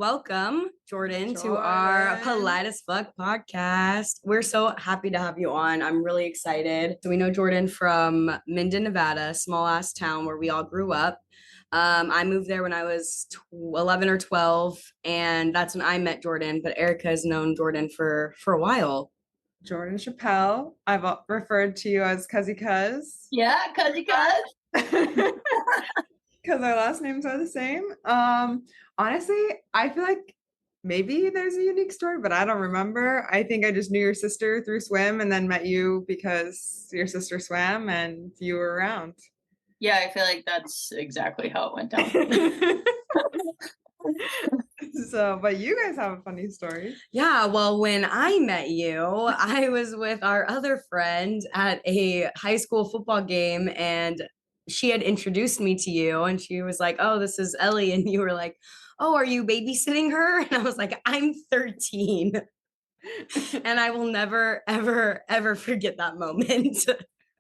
welcome, Jordan, to our Polite as Fuck podcast. We're so happy to have you on. I'm really excited. So we know Jordan from Minden, Nevada, small ass town where we all grew up. I moved there when I was 11 or 12, and that's when I met Jordan. But Erica has known Jordan for a while. Jordan Chappell. I've referred to you as Cuzzy Cuz. Yeah, Cuzzy Cuz. Because our last names are the same. Honestly, I feel like maybe there's a unique story, but I don't remember. I think I just knew your sister through swim and then met you because your sister swam and you were around. Yeah, I feel like that's exactly how it went down. So, but you guys have a funny story. Yeah, well, when I met you, I was with our other friend at a high school football game, and she had introduced me to you, and she was like, "Oh, this is Ellie," and you were like, "Oh, are you babysitting her?" And I was like, "I'm 13." And I will never, ever, ever forget that moment.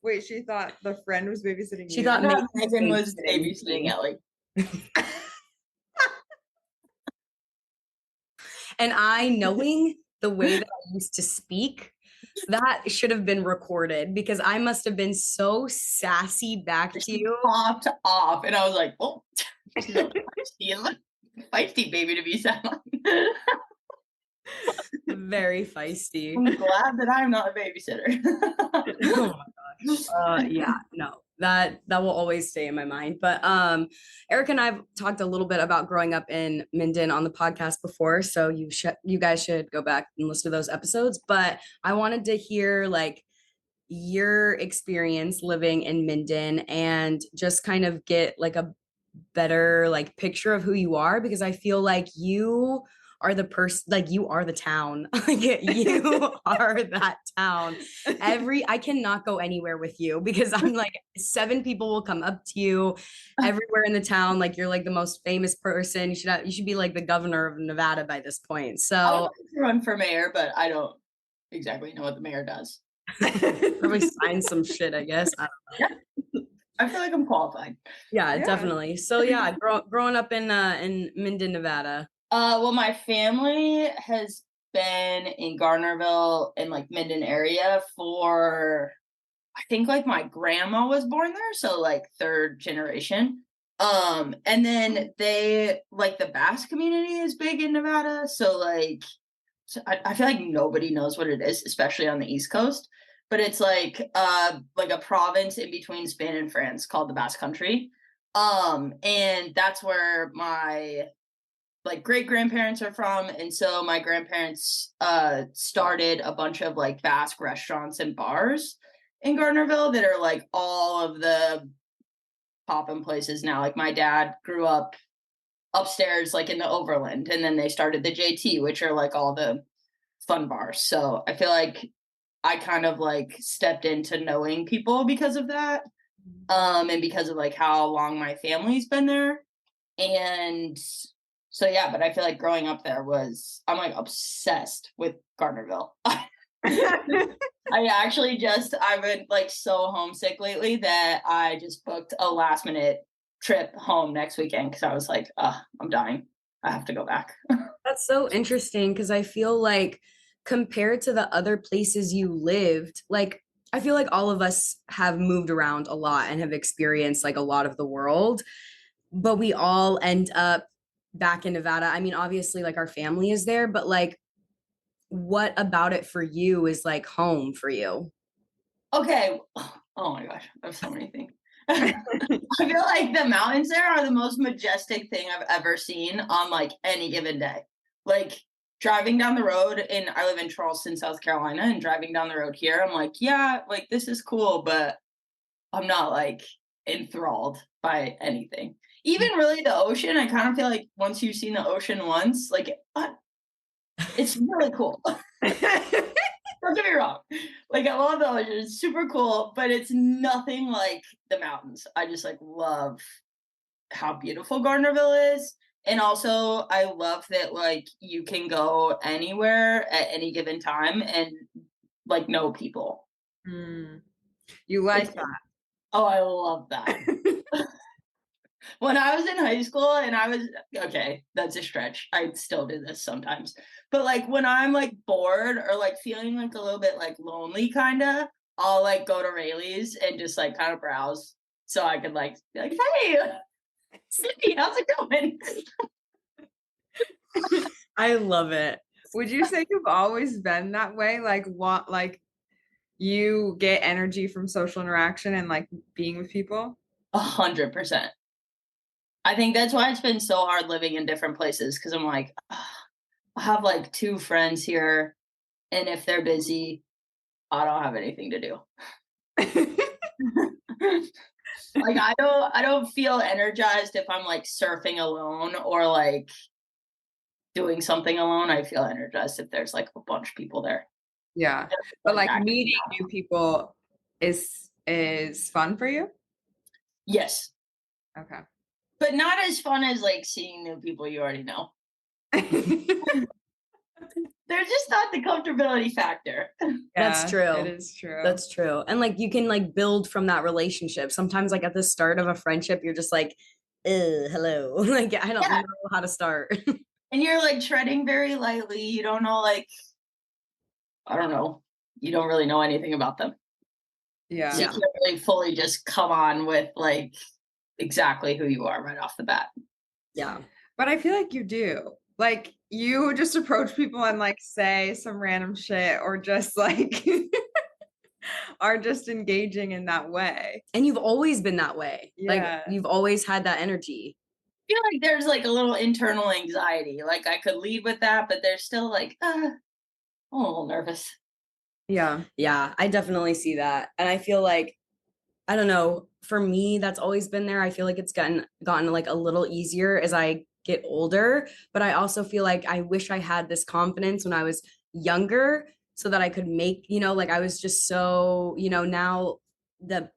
Wait, she thought the friend was babysitting you? She thought Megan was babysitting Ellie. And I, knowing the way that I used to speak, that should have been recorded because I must have been so sassy back to you. Popped off. And I was like, oh, feisty baby to be sound. Very feisty. I'm glad that I'm not a babysitter. Oh my gosh. Yeah, no. That will always stay in my mind. But Erica and I've talked a little bit about growing up in Minden on the podcast before, so you guys should go back and listen to those episodes. But I wanted to hear like your experience living in Minden and just kind of get like a better like picture of who you are, because I feel like you are the person, like you are the town. Like you are that town. I cannot go anywhere with you because I'm like 7 people will come up to you everywhere in the town. Like you're like the most famous person. You should be like the governor of Nevada by this point. So I would like to run for mayor, but I don't exactly know what the mayor does. Probably sign some shit, I guess. I don't know. Yeah. I feel like I'm qualified. Yeah, definitely. So yeah, growing up in Minden, Nevada. Well, my family has been in Gardnerville and like Minden area for, I think like my grandma was born there, so like 3rd generation. And then they like the Basque community is big in Nevada, so like I feel like nobody knows what it is, especially on the East Coast. But it's like a province in between Spain and France called the Basque Country. And that's where my like great grandparents are from, and so my grandparents started a bunch of like Basque restaurants and bars in Gardnerville that are like all of the poppin' places now. Like my dad grew up upstairs like in the Overland, and then they started the JT, which are like all the fun bars. So I feel like I kind of like stepped into knowing people because of that, and because of like how long my family's been there. And so yeah, but I feel like growing up there I'm like obsessed with Gardnerville. I've been like so homesick lately that I just booked a last minute trip home next weekend because I was like, I'm dying. I have to go back. That's so interesting because I feel like compared to the other places you lived, like I feel like all of us have moved around a lot and have experienced like a lot of the world, but we all end up back in Nevada. I mean, obviously like our family is there, but like what about it for you is like home for you? Okay. Oh my gosh. I have so many things. I feel like the mountains there are the most majestic thing I've ever seen on like any given day. Like driving down the road, and I live in Charleston, South Carolina, and driving down the road here, I'm like, yeah, like this is cool, but I'm not like enthralled by anything. Even really the ocean, I kind of feel like once you've seen the ocean once, like it's really cool. Don't get me wrong. Like I love the ocean, it's super cool, but it's nothing like the mountains. I just like love how beautiful Gardnerville is. And also I love that like you can go anywhere at any given time and like know people. You like that? Oh, I love that. When I was in high school and I was okay, that's a stretch. I still do this sometimes. But like when I'm like bored or like feeling like a little bit like lonely kinda, I'll like go to Rayleigh's and just like kind of browse so I could like be like, hey, Cindy, how's it going? I love it. Would you say you've always been that way? Like what like you get energy from social interaction and like being with people? 100%. I think that's why it's been so hard living in different places because I'm like, "Ugh, I have like two friends here, and if they're busy, I don't have anything to do. Like I don't feel energized if I'm like surfing alone or like doing something alone. I feel energized if there's like a bunch of people there. Yeah. But like That- meeting new people is fun for you? yes, Okay. but not as fun as like seeing new people you already know. There's just not the comfortability factor. That's Yeah, true. It is true. That's true. And like you can like build from that relationship. Sometimes like at the start of a friendship, you're just like, hello. Like I don't Yeah. know how to start. And you're like treading very lightly. You don't know, like, I don't know. You don't really know anything about them. Yeah. So you Yeah. can't really fully just come on with like exactly who you are right off the bat. Yeah. But I feel like you do. Like you just approach people and like say some random shit or just like are just engaging in that way. And you've always been that way. Like Yeah. you've always had that energy. I feel like there's like a little internal anxiety. Like I could lead with that, but there's still like, I'm a little nervous. Yeah. Yeah, I definitely see that. And I feel like I don't know, for me that's always been there. I feel like it's gotten like a little easier as I get older, but I also feel like I wish I had this confidence when I was younger so that I could make, like I was just so, now the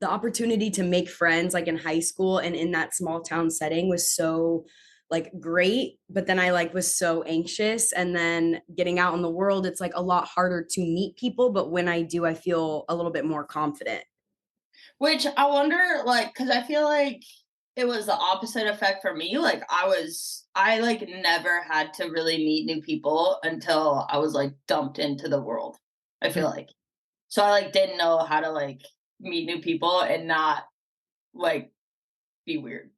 the opportunity to make friends like in high school and in that small town setting was so like great, but then I like was so anxious, and then getting out in the world it's like a lot harder to meet people, but when I do I feel a little bit more confident. Which I wonder, like, because I feel like it was the opposite effect for me. Like I like never had to really meet new people until I was like dumped into the world. I feel like. So I like didn't know how to like meet new people and not like be weird.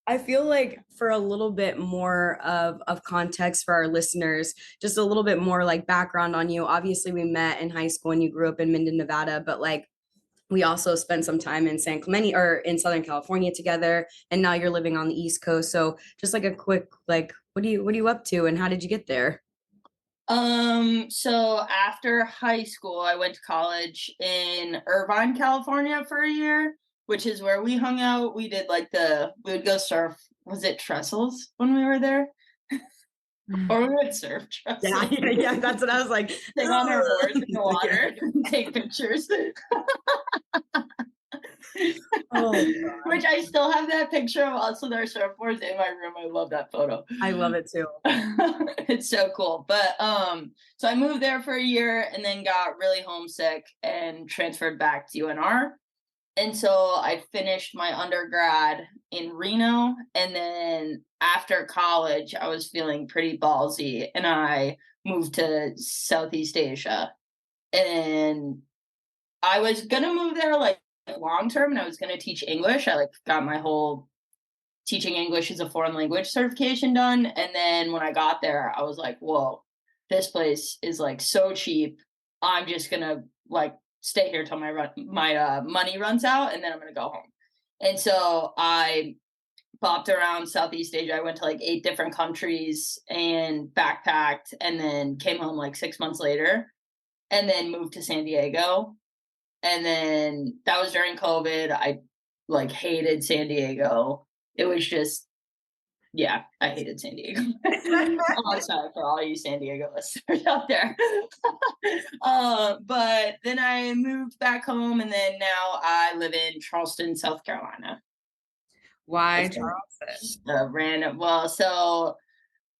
I feel like for a little bit more of context for our listeners, just a little bit more like background on you. Obviously, we met in high school and you grew up in Minden, Nevada, but like we also spent some time in San Clemente or in Southern California together, and now you're living on the East Coast. So just like a quick like, what are you up to, and how did you get there? So after high school, I went to college in Irvine, California for a year, which is where we hung out. We did like we would go surf. Was it trestles when we were there? Or we would surf trestles. Yeah, that's what I was like. Sit on our boards in the water and take pictures. Oh, Which I still have that picture of us with our surfboards in my room. I love that photo. I love it too. It's so cool. But so I moved there for a year and then got really homesick and transferred back to UNR. And so I finished my undergrad in Reno, and then after college I was feeling pretty ballsy and I moved to Southeast Asia. And I was gonna move there like long term, and I was gonna teach English. I like got my whole teaching English as a foreign language certification done. And then when I got there, I was like, whoa, this place is like so cheap. I'm just gonna like stay here till my money runs out, and then I'm gonna go home. And so I bopped around Southeast Asia. I went to like 8 different countries and backpacked, and then came home like 6 months later, and then moved to San Diego. And then that was during COVID. I like hated San Diego. It was just, yeah, I hated San Diego. Oh, sorry for all you San Diego listeners out there. But then I moved back home, and then now I live in Charleston, South Carolina. Why It's Charleston? a random. Well, so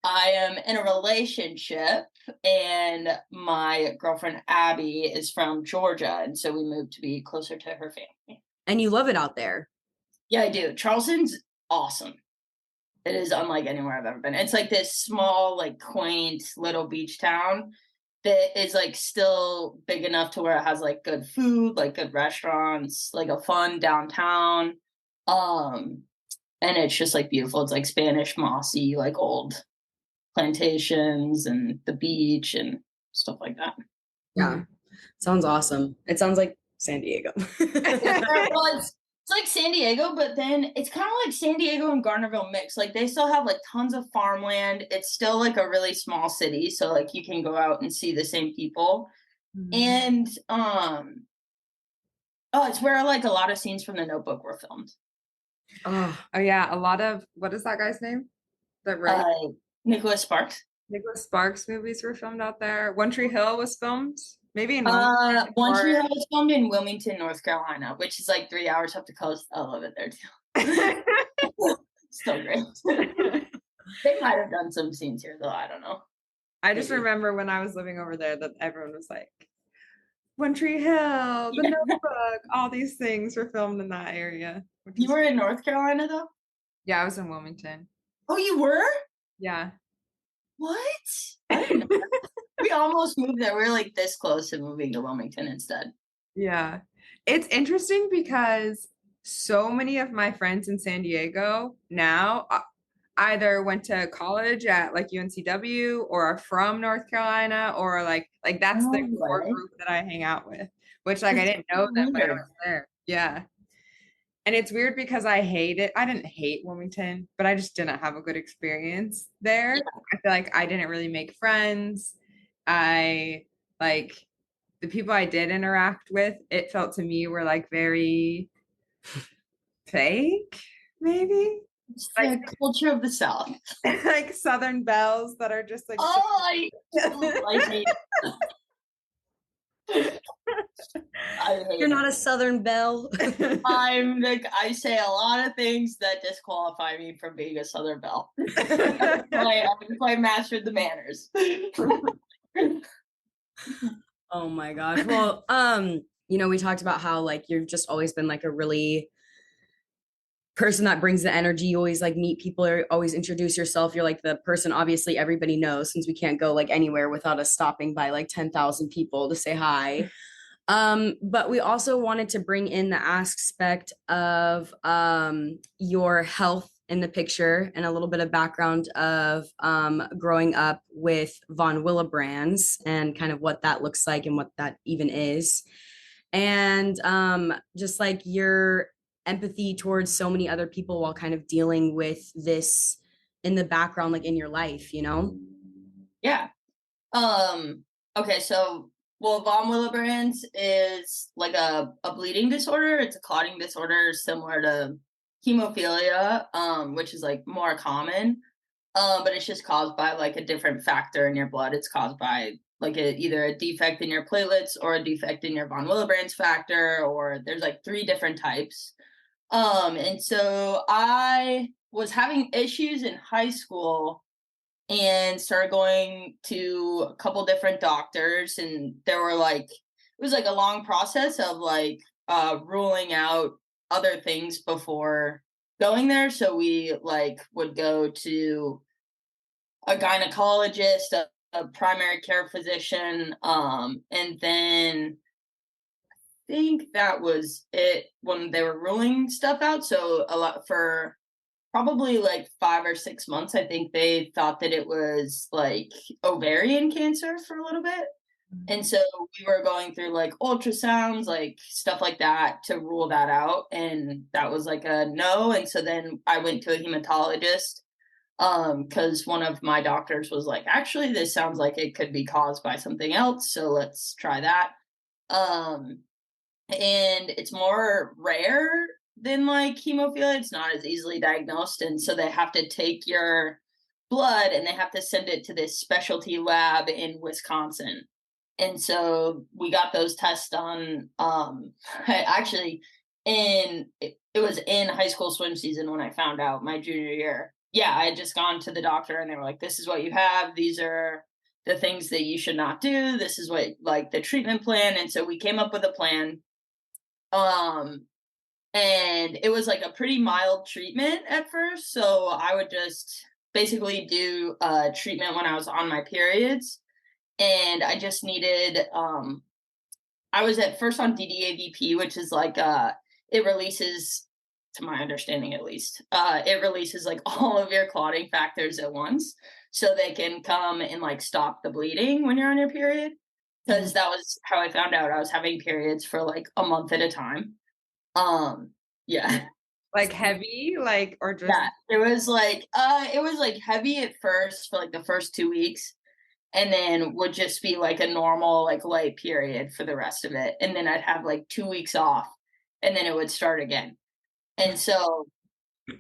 I am in a relationship, and my girlfriend Abby is from Georgia, and so we moved to be closer to her family. And you love it out there. Yeah, I do. Charleston's awesome. It is unlike anywhere I've ever been. It's like this small, like quaint little beach town that is like still big enough to where it has like good food, like good restaurants, like a fun downtown. Um, and it's just like beautiful. It's like Spanish mossy, like old plantations and the beach and stuff like that. Yeah. Sounds awesome. It sounds like San Diego. Well, it's like San Diego, but then it's kind of like San Diego and Garnerville mix. Like they still have like tons of farmland. It's still like a really small city, so like you can go out and see the same people. And oh, it's where like a lot of scenes from The Notebook were filmed. Oh, Oh yeah, a lot of, what is that guy's name? That right? Nicholas Sparks. Nicholas Sparks movies were filmed out there. One Tree Hill was filmed, maybe in One Tree Hill was filmed in Wilmington, North Carolina, which is like 3 hours up the coast. I love it there too. Still great. They might have done some scenes here though. I don't know. I just remember when I was living over there that everyone was like, One Tree Hill, The Notebook, all these things were filmed in that area. You were in North Carolina though? Yeah, I was in Wilmington. Oh, you were? Yeah. What? I didn't know. We almost moved there. We were like this close to moving to Wilmington instead. Yeah. It's interesting because so many of my friends in San Diego now either went to college at like UNCW or are from North Carolina or like that's the core group that I hang out with, which like I didn't know that when I was there. Yeah. And it's weird because I hate it. I didn't hate Wilmington, but I just didn't have a good experience there. Yeah. I feel like I didn't really make friends. I like the people I did interact with, it felt to me were like very fake, maybe. It's like the culture of the South. Like Southern belles that are just like I hate you're not a Southern belle. I'm like, I say a lot of things that disqualify me from being a Southern belle. I'm quite mastered the manners. Oh my gosh. Well, you know, we talked about how like you've just always been like a really person that brings the energy. You always like meet people or always introduce yourself. You're like the person obviously everybody knows, since we can't go like anywhere without us stopping by like 10,000 people to say hi. But we also wanted to bring in the aspect of your health in the picture and a little bit of background of growing up with Von Willebrands and kind of what that looks like and what that even is. And just like your empathy towards so many other people while kind of dealing with this in the background, like in your life, you know? Yeah. Okay, so von Willebrand's is like a bleeding disorder. It's a clotting disorder similar to hemophilia, which is like more common. But it's just caused by like a different factor in your blood. It's caused by like either a defect in your platelets or a defect in your von Willebrand's factor, or there's like 3 different types. And so I was having issues in high school and started going to a couple different doctors, and there were like, it was like a long process of like ruling out other things before going there. So we like would go to a gynecologist, a primary care physician, and then I think that was it when they were ruling stuff out. So a lot for probably like 5 or 6 months, I think they thought that it was like ovarian cancer for a little bit. And so we were going through like ultrasounds, like stuff like that to rule that out. And that was like a no. And so then I went to a hematologist because one of my doctors was like, actually, this sounds like it could be caused by something else. So let's try that. And it's more rare than like hemophilia. It's not as easily diagnosed. And so they have to take your blood and they have to send it to this specialty lab in Wisconsin. And so we got those tests done. Actually, it was in high school swim season when I found out my junior year. Yeah, I had just gone to the doctor and they were like, this is what you have. These are the things that you should not do. This is what like the treatment plan. And so we came up with a plan. And it was like a pretty mild treatment at first. So I would just basically do treatment when I was on my periods. And I just needed I was at first on DDAVP, which is like it releases, to my understanding at least, it releases like all of your clotting factors at once, so they can come and like stop the bleeding when you're on your period. Because that was how I found out I was having periods for like a month at a time. Yeah. Like heavy, like, or just Yeah. It was like heavy at first for like the first 2 weeks, and then would just be like a normal like light period for the rest of it. And then I'd have like 2 weeks off, and then it would start again. And so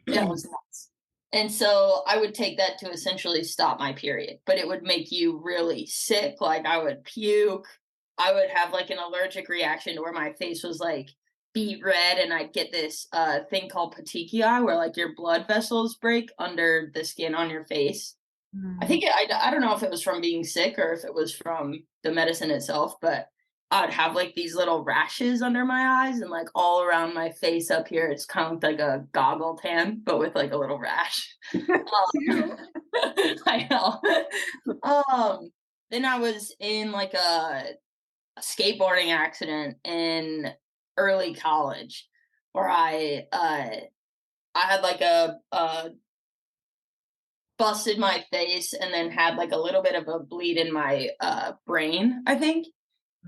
that was nuts. And so I would take that to essentially stop my period, but it would make you really sick. Like I would puke. I would have like an allergic reaction to where my face was like beet red, and I'd get this thing called petechiae where like your blood vessels break under the skin on your face. I think I don't know if it was from being sick or if it was from the medicine itself, but I would have like these little rashes under my eyes and like all around my face up here. It's kind of like a goggle tan, but with like a little rash. I know. Then I was in like a skateboarding accident in early college where I had like a busted my face and then had like a little bit of a bleed in my brain, I think,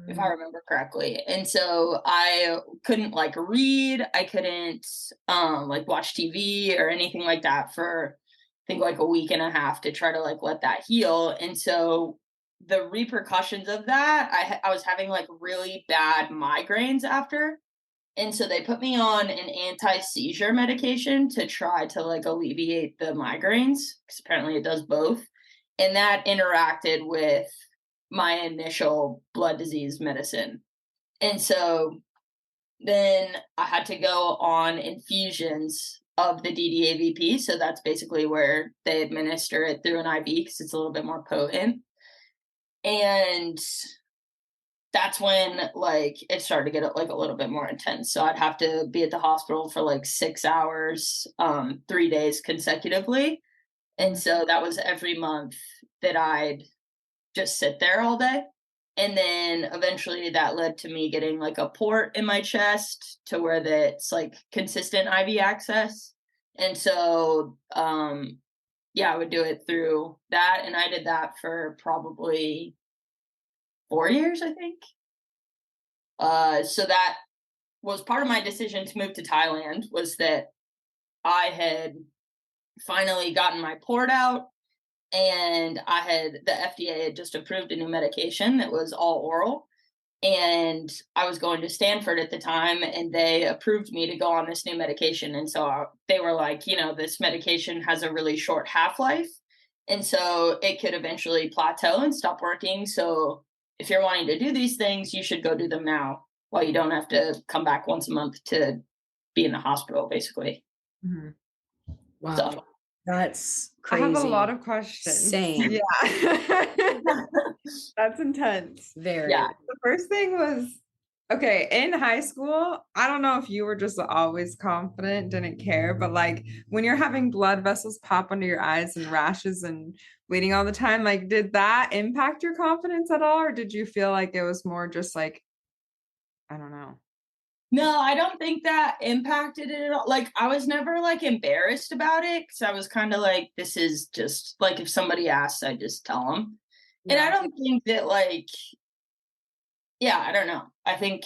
if I remember correctly. And so I couldn't like read, I couldn't like watch TV or anything like that for I think like a week and a half to try to like let that heal. And so the repercussions of that, I was having like really bad migraines after. And so they put me on an anti-seizure medication to try to like alleviate the migraines, because apparently it does both. And that interacted with my initial blood disease medicine. And so then I had to go on infusions of the DDAVP. So that's basically where they administer it through an IV because it's a little bit more potent. And that's when like it started to get like a little bit more intense. So I'd have to be at the hospital for like 6 hours, 3 days consecutively. And so that was every month that I'd just sit there all day. And then eventually that led to me getting like a port in my chest to where that's like consistent IV access. And so yeah, I would do it through that. And I did that for probably 4 years, I think. So that was part of my decision to move to Thailand, was that I had finally gotten my port out, and the FDA had just approved a new medication that was all oral. And I was going to Stanford at the time, and they approved me to go on this new medication. And so they were like, this medication has a really short half-life. And so it could eventually plateau and stop working. So if you're wanting to do these things, you should go do them now while you don't have to come back once a month to be in the hospital, basically. Wow. So That's I have crazy. a lot of questions. Same. Yeah. That's intense. Very. Yeah. The first thing was, okay, in high school, I don't know if you were just always confident, didn't care, but like when you're having blood vessels pop under your eyes and rashes and bleeding all the time, like did that impact your confidence at all? Or did you feel like it was more just like, I don't know. No, I don't think that impacted it at all. Like, I was never like embarrassed about it because I was kind of like, this is just like if somebody asks, I just tell them. And I don't think that like, yeah, I don't know. I think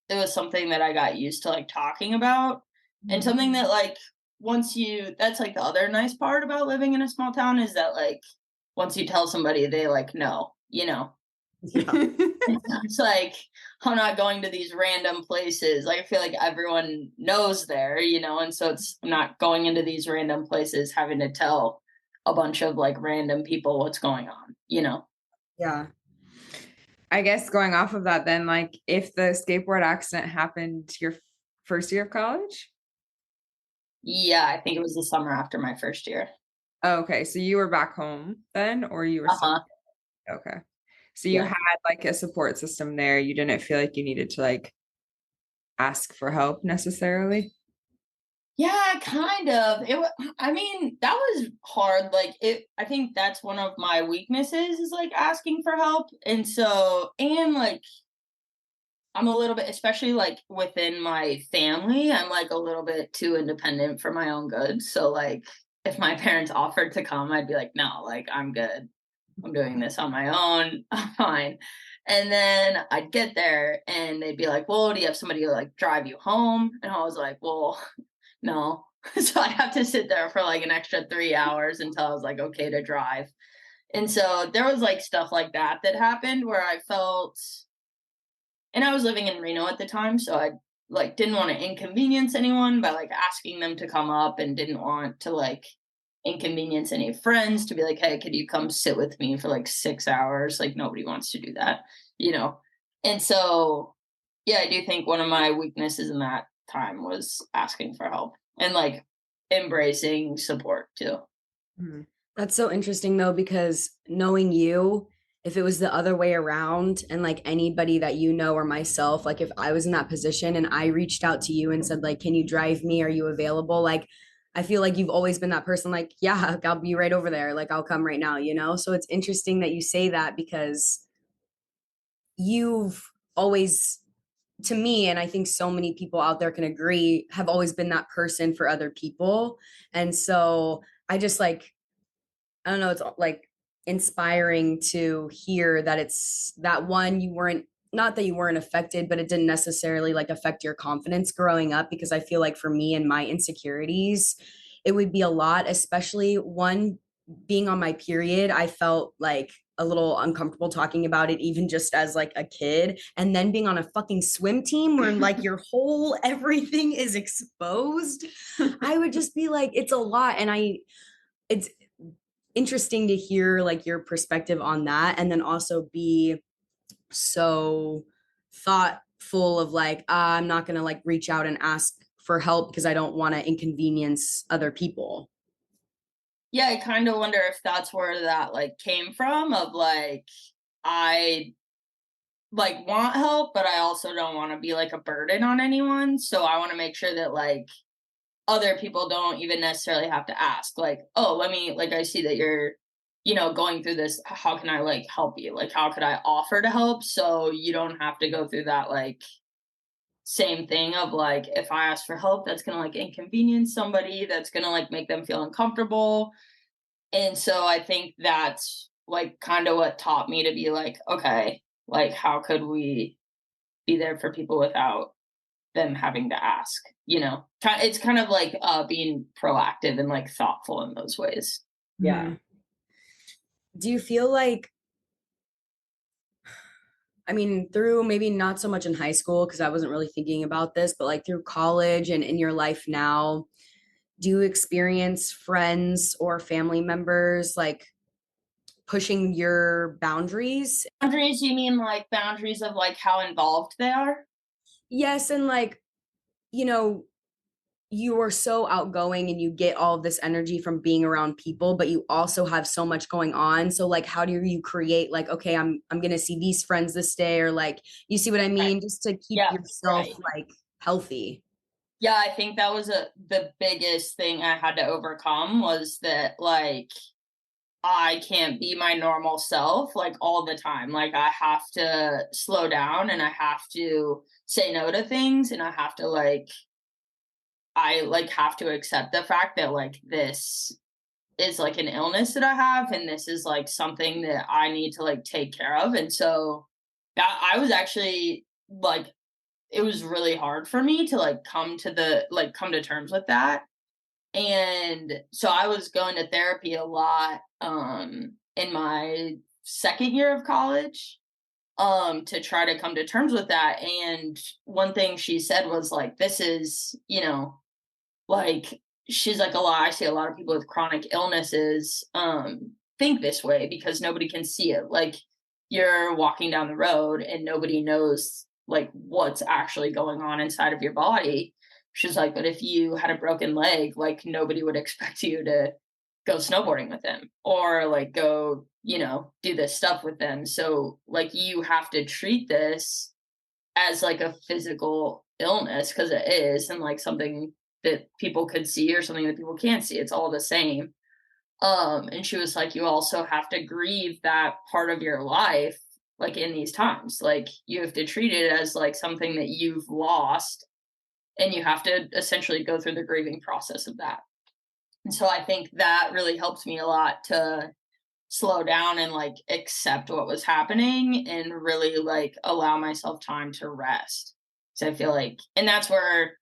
it was something that I got used to like talking about, and something that like that's like the other nice part about living in a small town is that like once you tell somebody, they like know, Yeah. It's like I'm not going to these random places. Like I feel like everyone knows there, and so I'm not going into these random places having to tell a bunch of like random people what's going on, Yeah. I guess going off of that, then, like, if the skateboard accident happened your first year of college? Yeah, I think it was the summer after my first year. Oh, okay, so you were back home then, or you were still? Uh-huh. Okay. So you Yeah. had like a support system there. You didn't feel like you needed to like ask for help necessarily? Yeah, kind of. I mean, that was hard. Like I think that's one of my weaknesses is like asking for help. And so and like I'm a little bit, especially like within my family, I'm like a little bit too independent for my own good. So like if my parents offered to come, I'd be like, no, like I'm good. I'm doing this on my own. I'm fine. And then I'd get there and they'd be like, well, do you have somebody to like drive you home? And I was like, well, no. So I'd have to sit there for like an extra 3 hours until I was like, okay to drive. And so there was like stuff like that that happened where I felt, and I was living in Reno at the time, so I like didn't want to inconvenience anyone by like asking them to come up and didn't want to like inconvenience any friends to be like, hey, could you come sit with me for like 6 hours? Like nobody wants to do that, you know? And so, yeah, I do think one of my weaknesses in that time was asking for help and like embracing support too. Mhm. That's so interesting though, because knowing you, if it was the other way around and like anybody that you know or myself, like if I was in that position and I reached out to you and said, like, can you drive me? Are you available? Like, I feel like you've always been that person, like, yeah, I'll be right over there. Like, I'll come right now, you know? So it's interesting that you say that because you've always, to me, and I think so many people out there can agree, have always been that person for other people. And so I just like, I don't know, it's like inspiring to hear that it's that one, you weren't, not that you weren't affected, but it didn't necessarily like affect your confidence growing up. Because I feel like for me and my insecurities, it would be a lot, especially one, being on my period. I felt like a little uncomfortable talking about it, even just as like a kid. And then being on a fucking swim team where like your whole everything is exposed. I would just be like, it's a lot. And it's interesting to hear like your perspective on that, and then also be so thoughtful of like, I'm not going to like reach out and ask for help because I don't want to inconvenience other people. Yeah, I kind of wonder if that's where that like came from of like, I like want help, but I also don't want to be like a burden on anyone. So I want to make sure that like other people don't even necessarily have to ask, like, oh, let me, like, I see that you're, going through this. How can I like help you? Like, how could I offer to help so you don't have to go through that like same thing of like, if I ask for help, that's gonna like inconvenience somebody, that's gonna like make them feel uncomfortable. And so I think that's like kind of what taught me to be like, okay, like, how could we be there for people without them having to ask, it's kind of like being proactive and like thoughtful in those ways. Yeah. Do you feel like, I mean, through maybe not so much in high school, because I wasn't really thinking about this, but like through college and in your life now, do you experience friends or family members like pushing your boundaries? Boundaries, you mean like boundaries of like how involved they are? Yes, and like, you know, you are so outgoing and you get all of this energy from being around people, but you also have so much going on. So like, how do you create like, okay, I'm gonna see these friends this day, or like, you see what I Right. mean, just to keep Yeah. yourself Right. like healthy. Yeah, I think that was the biggest thing I had to overcome was that like I can't be my normal self like all the time. Like I have to slow down and I have to say no to things and I like have to accept the fact that like this is like an illness that I have and this is like something that I need to like take care of. And so that I was actually like it was really hard for me to like come to terms with that. And so I was going to therapy a lot in my second year of college to try to come to terms with that. And one thing she said was like, this is, like she's like, I see a lot of people with chronic illnesses think this way because nobody can see it. Like you're walking down the road and nobody knows like what's actually going on inside of your body. She's like, but if you had a broken leg, like nobody would expect you to go snowboarding with them or like go, do this stuff with them. So like you have to treat this as like a physical illness, because it is, and like something that people could see or something that people can't see. It's all the same. And she was like, you also have to grieve that part of your life, like in these times. Like you have to treat it as like something that you've lost, and you have to essentially go through the grieving process of that. And so I think that really helped me a lot to slow down and like accept what was happening and really like allow myself time to rest. So I feel like, and that's where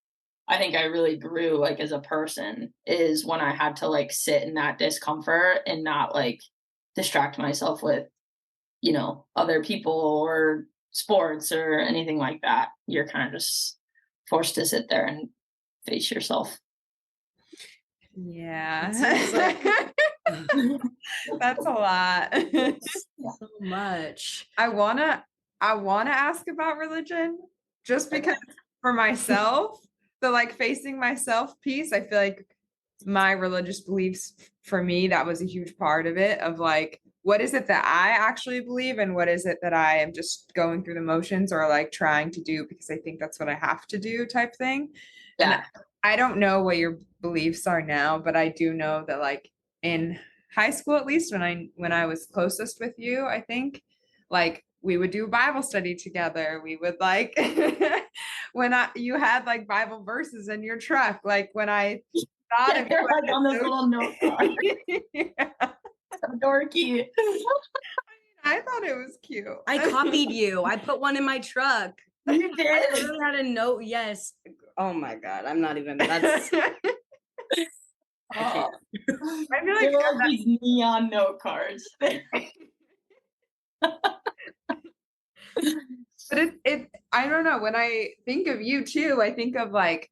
I think I really grew like as a person, is when I had to like sit in that discomfort and not like distract myself with, other people or sports or anything like that. You're kind of just forced to sit there and face yourself. Yeah. Seems like- That's a lot. so much. I wanna ask about religion just because for myself, the like facing myself piece, I feel like my religious beliefs for me, that was a huge part of it, of like, what is it that I actually believe and what is it that I am just going through the motions or like trying to do because I think that's what I have to do type thing. And Yeah. I don't know what your beliefs are now, but I do know that like in high school, at least when I was closest with you, I think like we would do Bible study together. We would like you had like Bible verses in your truck, like when I thought of They're you like on this so- little note card. Yeah, So dorky. I thought it was cute. I copied you. I put one in my truck. You I did. literally had a note. Yes. Oh my God. I'm not even, that's, I can't. I feel like They're like these neon note cards. but it I don't know, when I think of you too, I think of like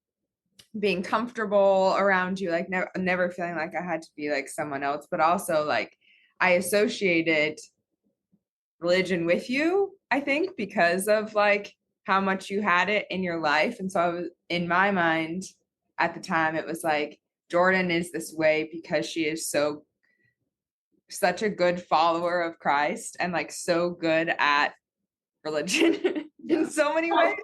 being comfortable around you, like never feeling like I had to be like someone else, but also like I associated religion with you, I think, because of like how much you had it in your life. And so I was, in my mind at the time, it was like Jordan is this way because she is such a good follower of Christ and like so good at religion in so many ways.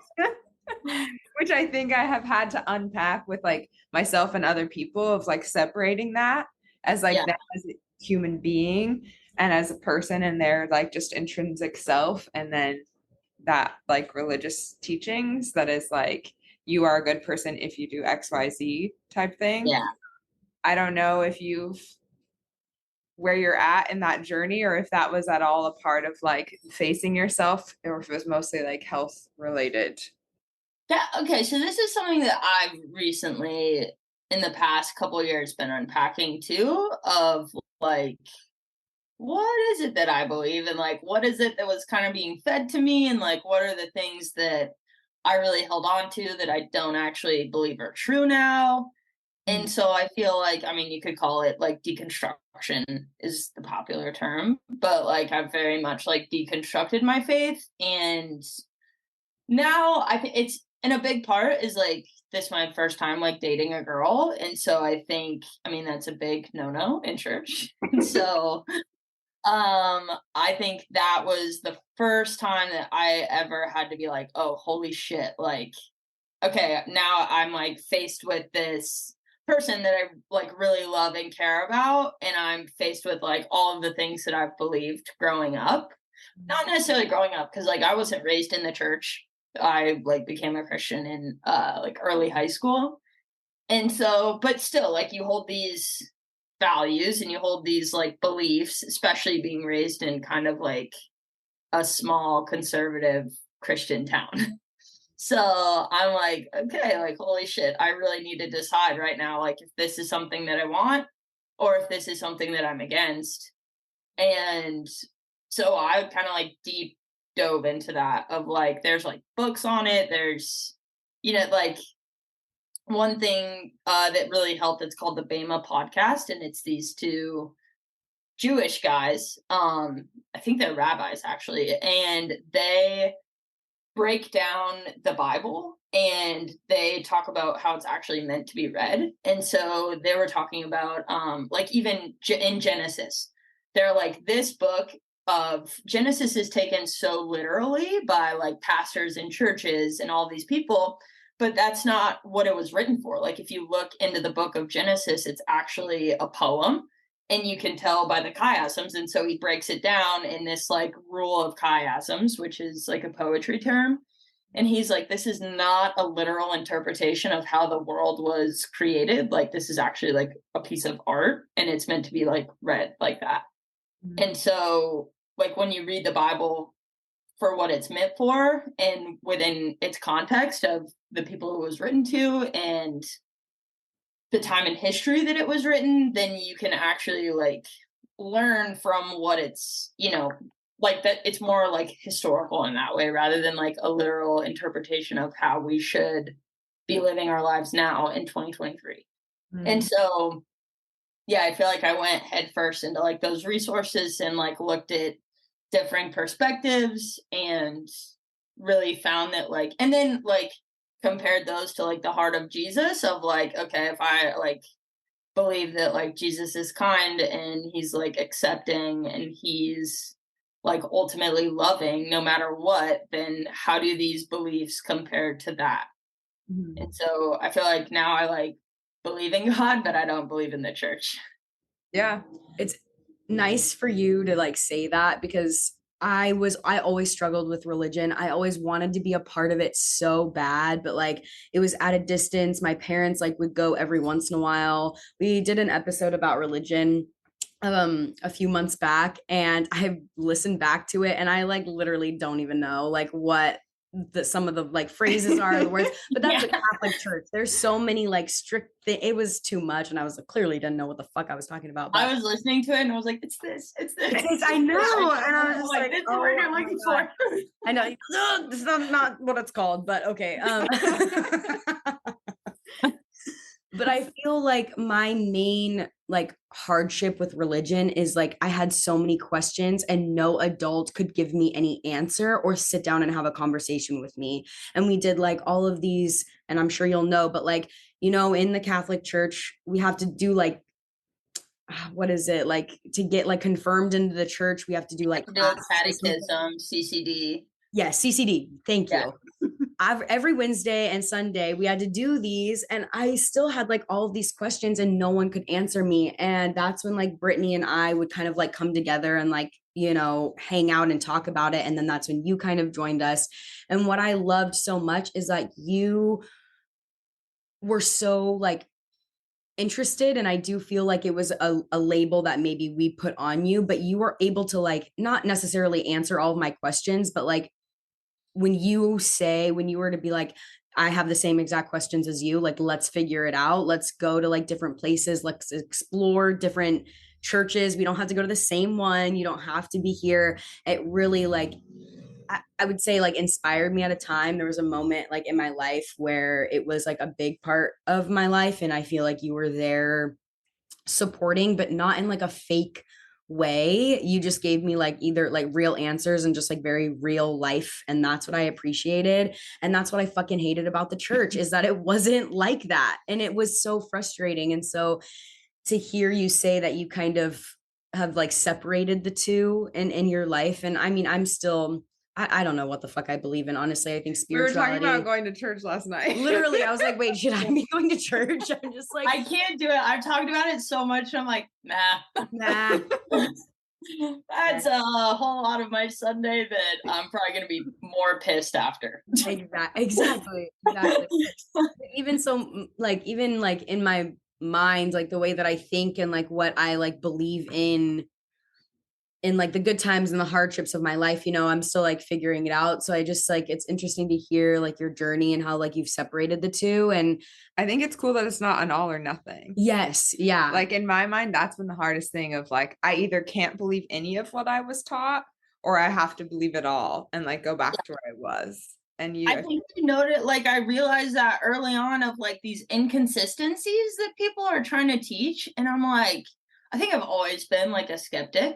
Which I think I have had to unpack with like myself and other people, of like separating that as like Yeah. them as a human being and as a person and their like just intrinsic self, and then that like religious teachings that is like you are a good person if you do XYZ type thing. Yeah. I don't know if you've where you're at in that journey, or if that was at all a part of like facing yourself, or if it was mostly like health related. Yeah. Okay. So this is something that I've recently, in the past couple of years, been unpacking too. Of like, what is it that I believe, and like, what is it that was kind of being fed to me, and like, what are the things that I really held on to that I don't actually believe are true now. And so I feel like, I mean, you could call it like deconstruction is the popular term, but like I've very much like deconstructed my faith. And now I think it's, and a big part is like this my first time like dating a girl. And so I think, I mean, that's a big no-no in church. So I think that was the first time that I ever had to be like, oh, holy shit, like, okay, now I'm like faced with this person that I like really love and care about, and I'm faced with like all of the things that I've believed growing up. Not necessarily growing up, because like I wasn't raised in the church. I like became a Christian in like early high school. And so, but still, like you hold these values and you hold these like beliefs, especially being raised in kind of like a small conservative Christian town. So I'm like, okay, like, holy shit, I really need to decide right now, like, if this is something that I want or if this is something that I'm against. And so I kind of like deep dove into that, of like, there's like books on it. There's, like one thing that really helped, it's called the Bema podcast. And it's these two Jewish guys. I think they're rabbis actually. And they break down the Bible and they talk about how it's actually meant to be read. And so they were talking about like even in Genesis, they're like, this book of Genesis is taken so literally by like pastors and churches and all these people, but that's not what it was written for. Like, if you look into the book of Genesis, it's actually a poem, and you can tell by the chiasms. And so he breaks it down in this like rule of chiasms, which is like a poetry term. And he's like, this is not a literal interpretation of how the world was created. Like, this is actually like a piece of art, and it's meant to be like read like that. And so, like, when you read the Bible for what it's meant for and within its context of the people it was written to and the time in history that it was written, then you can actually like learn from what it's, like that it's more like historical in that way rather than like a literal interpretation of how we should be living our lives now in 2023. And so, yeah, I feel like I went headfirst into like those resources and like looked at differing perspectives and really found that like, and then like compared those to like the heart of Jesus of like, okay, if I like believe that like Jesus is kind and he's like accepting and he's like ultimately loving no matter what, then how do these beliefs compare to that? And so I feel like now I like believe in God, but I don't believe in the church. Yeah. It's nice for you to like say that because I always struggled with religion. I always wanted to be a part of it so bad, but like it was at a distance. My parents like would go every once in a while. We did an episode about religion a few months back, and I listened back to it, and I like literally don't even know like what some of the like phrases are, the words, but that's Yeah. a Catholic church. There's so many like strict it was too much, and I was like, clearly didn't know what the fuck I was talking about. But I was listening to it and I was like, it's this. I know, and I was just like, like, this is oh what you're my looking God. for. I know, this is not what it's called, but okay. But I feel like my main like hardship with religion is like I had so many questions and no adult could give me any answer or sit down and have a conversation with me. And we did like all of these, and I'm sure you'll know, but like, in the Catholic Church, we have to do like what is it like to get like confirmed into the church? We have to do like Catechism, CCD. yeah, CCD. Thank Yeah. you. Every Wednesday and Sunday, we had to do these, and I still had like all of these questions, and no one could answer me. And that's when like Brittany and I would kind of like come together and like, hang out and talk about it. And then that's when you kind of joined us. And what I loved so much is that you were so like interested, and I do feel like it was a label that maybe we put on you, but you were able to like not necessarily answer all of my questions, but like when you were to be like, I have the same exact questions as you, like, let's figure it out. Let's go to like different places. Let's explore different churches. We don't have to go to the same one. You don't have to be here. It really like, I would say like inspired me at a time. There was a moment like in my life where it was like a big part of my life. And I feel like you were there supporting, but not in like a fake way. You just gave me like either like real answers and just like very real life. And that's what I appreciated. And that's what I fucking hated about the church is that it wasn't like that. And it was so frustrating. And so to hear you say that you kind of have like separated the two in your life. And I mean, I'm still, I don't know what the fuck I believe in. Honestly, I think We were spirituality. talking about going to church last night. Literally, I was like, wait, should I be going to church? I'm just like, I can't do it. I've talked about it so much. I'm like, nah. That's a whole lot of my Sunday that I'm probably going to be more pissed after. Exactly. Even so, like, even like in my mind, like the way that I think and like what I like believe in like the good times and the hardships of my life, I'm still like figuring it out. So I just like, it's interesting to hear like your journey and how like you've separated the two. And I think it's cool that it's not an all or nothing. yes. Yeah. Like in my mind, that's been the hardest thing of like, I either can't believe any of what I was taught or I have to believe it all and like go back to where I was. And I think you noted, like, I realized that early on of like these inconsistencies that people are trying to teach. And I'm like, I think I've always been like a skeptic.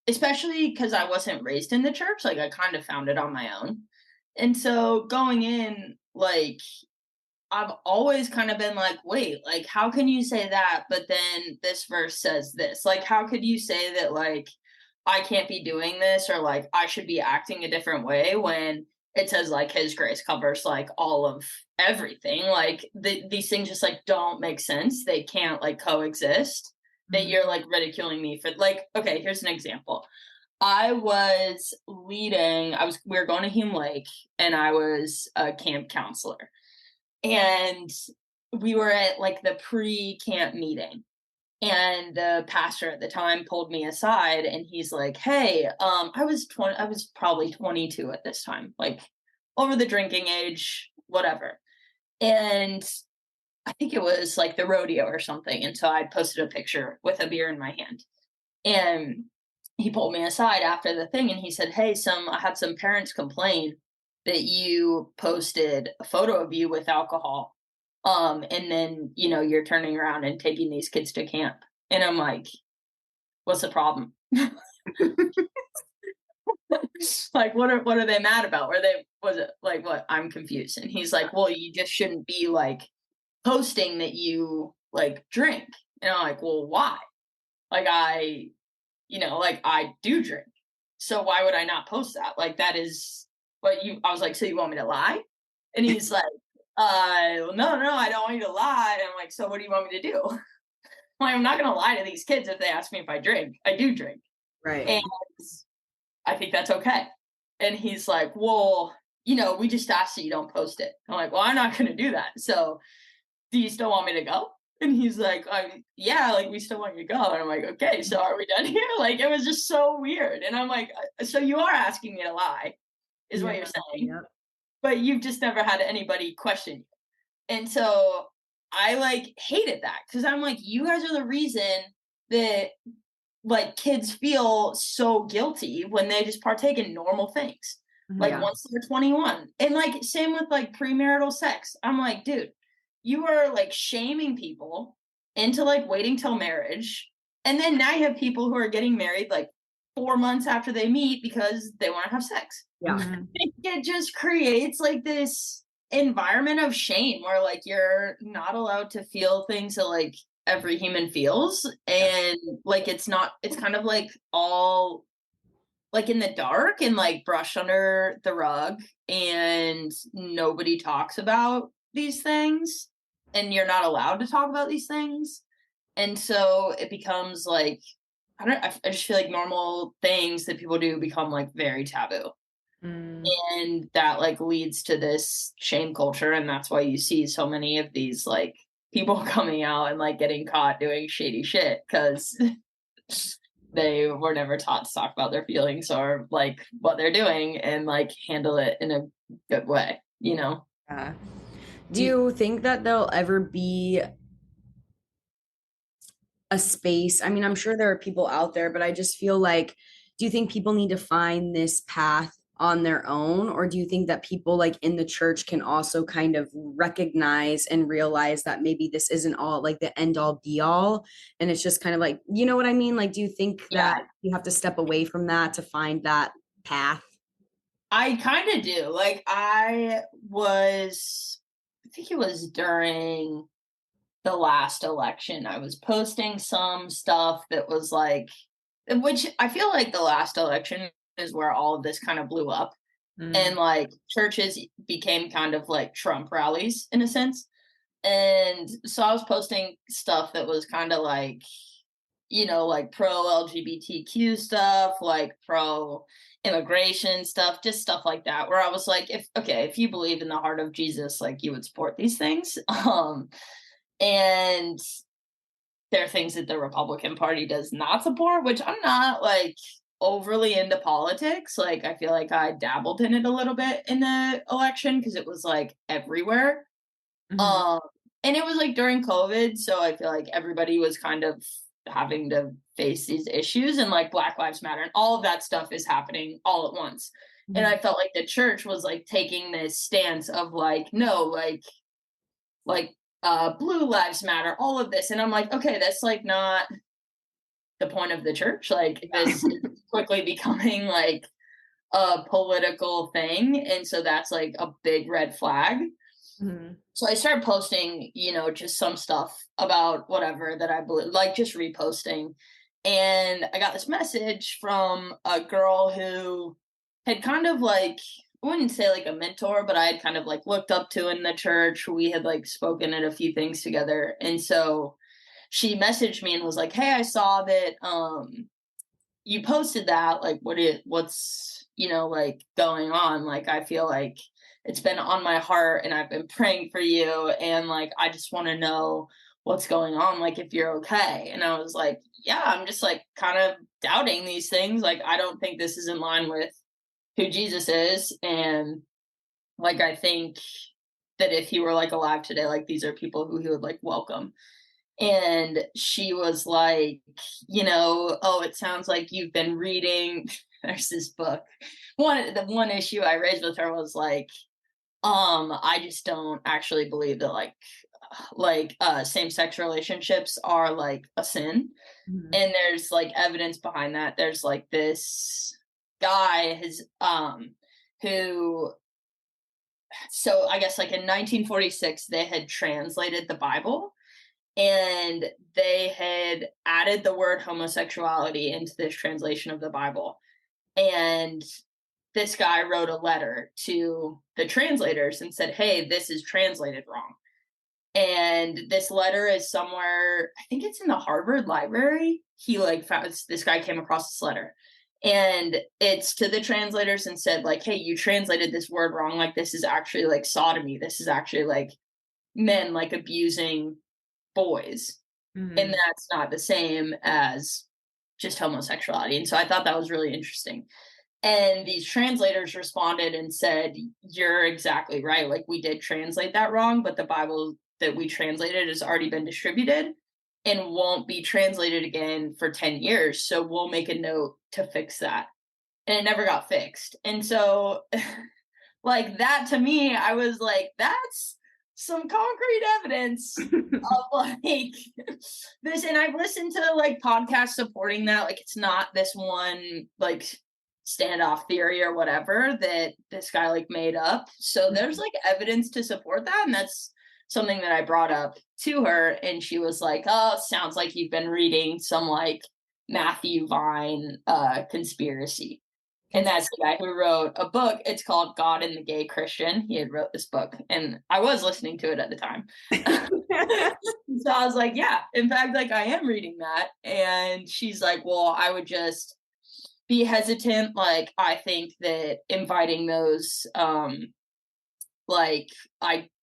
Especially because I wasn't raised in the church, like I kind of found it on my own. And so going in, like I've always kind of been like, wait, like how can you say that? But then this verse says this. Like, how could you say that like I can't be doing this or like I should be acting a different way when it says like his grace covers like all of everything. Like these things just like don't make sense. They can't like coexist. That you're like ridiculing me for like, okay, here's an example. We were going to Hume Lake and I was a camp counselor. And we were at like the pre-camp meeting. And the pastor at the time pulled me aside and he's like, hey, I was probably 22 at this time, like over the drinking age, whatever. And I think it was like the rodeo or something. And so I posted a picture with a beer in my hand. And he pulled me aside after the thing and he said, hey, I had some parents complain that you posted a photo of you with alcohol. And then, you're turning around and taking these kids to camp. And I'm like, what's the problem? Like, what are they mad about? Was it like, what? I'm confused. And he's like, well, you just shouldn't be like posting that you like drink. And I'm like, well, why? Like I do drink. So why would I not post that? Like, that is I was like, so you want me to lie? And he's like, no, I don't want you to lie. And I'm like, so what do you want me to do? Like, I'm not going to lie to these kids if they ask me if I drink. I do drink. Right. And I think that's okay. And he's like, well, we just asked that you don't post it. I'm like, well, I'm not going to do that. So do you still want me to go? And he's like, yeah, like we still want you to go. And I'm like, okay, so are we done here? Like, it was just so weird. And I'm like, so you are asking me to lie is what you're saying. Yep. But you've just never had anybody question you. And so I like hated that because I'm like, you guys are the reason that like kids feel so guilty when they just partake in normal things. Like once they're 21. And like same with like premarital sex. I'm like, dude, you are like shaming people into like waiting till marriage. And then now you have people who are getting married like 4 months after they meet because they want to have sex. Yeah. It just creates like this environment of shame where like you're not allowed to feel things that like every human feels. And like it's kind of like all like in the dark and like brushed under the rug and nobody talks about these things and you're not allowed to talk about these things. And so it becomes like, I just feel like normal things that people do become like very taboo. And that like leads to this shame culture. And that's why you see so many of these like people coming out and like getting caught doing shady shit because they were never taught to talk about their feelings or like what they're doing and like handle it in a good way, Yeah. Do you think that there'll ever be a space? I mean, I'm sure there are people out there, but I just feel like, do you think people need to find this path on their own? Or do you think that people like in the church can also kind of recognize and realize that maybe this isn't all like the end all be all? And it's just kind of like, you know what I mean? Like, do you think that you have to step away from that to find that path? I kind of do. Like I think it was during the last election, I was posting some stuff that was like, which I feel like the last election is where all of this kind of blew up. And like churches became kind of like Trump rallies in a sense. And so I was posting stuff that was kind of like, like pro LGBTQ stuff, like pro immigration stuff, just stuff like that, where I was like, if you believe in the heart of Jesus, like you would support these things. And there are things that the Republican Party does not support, which I'm not like overly into politics. Like I feel like I dabbled in it a little bit in the election because it was like everywhere. And it was like during COVID, so I feel like everybody was kind of having to face these issues and like Black Lives Matter and all of that stuff is happening all at once. And I felt like the church was like taking this stance of like, no, like Blue Lives Matter, all of this. And I'm like, okay, that's like not the point of the church. Like this is quickly becoming like a political thing. And so that's like a big red flag. So I started posting, just some stuff about whatever that I believe, like just reposting. And I got this message from a girl who had kind of like wouldn't say like a mentor, but I had kind of like looked up to in the church. We had like spoken at a few things together. And so she messaged me and was like, "Hey, I saw that you posted that. Like what's, like going on? Like I feel like it's been on my heart and I've been praying for you and like I just want to know what's going on, like if you're okay." And I was like, "Yeah, I'm just like kind of doubting these things. Like I don't think this is in line with who Jesus is, and like I think that if he were like alive today, like these are people who he would like welcome." And she was like, "Oh, it sounds like you've been reading." There's this book. The one issue I raised with her was like, I just don't actually believe that same-sex relationships are like a sin. Mhm. And there's like evidence behind that. There's like this guy who, so I guess like in 1946 they had translated the Bible, and they had added the word homosexuality into this translation of the Bible. And this guy wrote a letter to the translators and said, "Hey, this is translated wrong." And this letter is somewhere, I think it's in the Harvard library. He like found this guy came across this letter, and it's to the translators and said like, "Hey, you translated this word wrong. Like this is actually like sodomy. This is actually like men like abusing boys. And Mhm. that's not the same as just homosexuality." And so I thought that was really interesting. And these translators responded and said, "You're exactly right. Like we did translate that wrong, but the Bible that we translated has already been distributed and won't be translated again for 10 years. So we'll make a note to fix that." And it never got fixed. And so like that to me, I was like, that's some concrete evidence of like this. And I've listened to like podcasts supporting that. Like it's not this one like standoff theory or whatever that this guy like made up. So there's like evidence to support that. And that's something that I brought up to her. And she was like, "Oh, sounds like you've been reading some like Matthew Vine conspiracy." And that's the guy who wrote a book. It's called God and the Gay Christian. He had wrote this book, and I was listening to it at the time. So I was like, "Yeah, in fact, like I am reading that." And she's like, "Well, I would just be hesitant. Like I think that inviting those like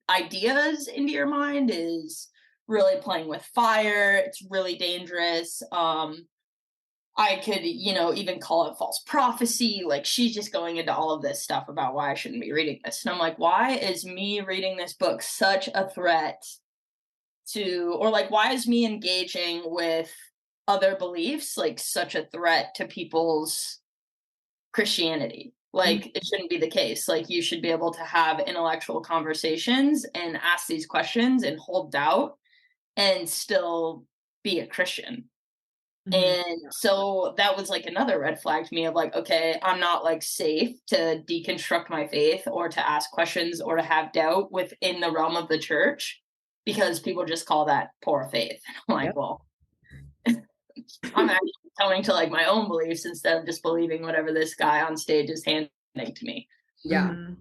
ideas into your mind is really playing with fire. It's really dangerous. I could, even call it false prophecy." Like she's just going into all of this stuff about why I shouldn't be reading this. And I'm like, why is me reading this book such a threat to, or like, why is me engaging with other beliefs like such a threat to people's Christianity? Like it shouldn't be the case. Like you should be able to have intellectual conversations and ask these questions and hold doubt and still be a Christian. Mhm. And so that was like another red flag to me of like, okay, I'm not like safe to deconstruct my faith or to ask questions or to have doubt within the realm of the church because people just call that poor faith. I'm like, Yep. well, I'm actually coming to like my own beliefs instead of just believing whatever this guy on stage is handing to me. Yeah. Mhm.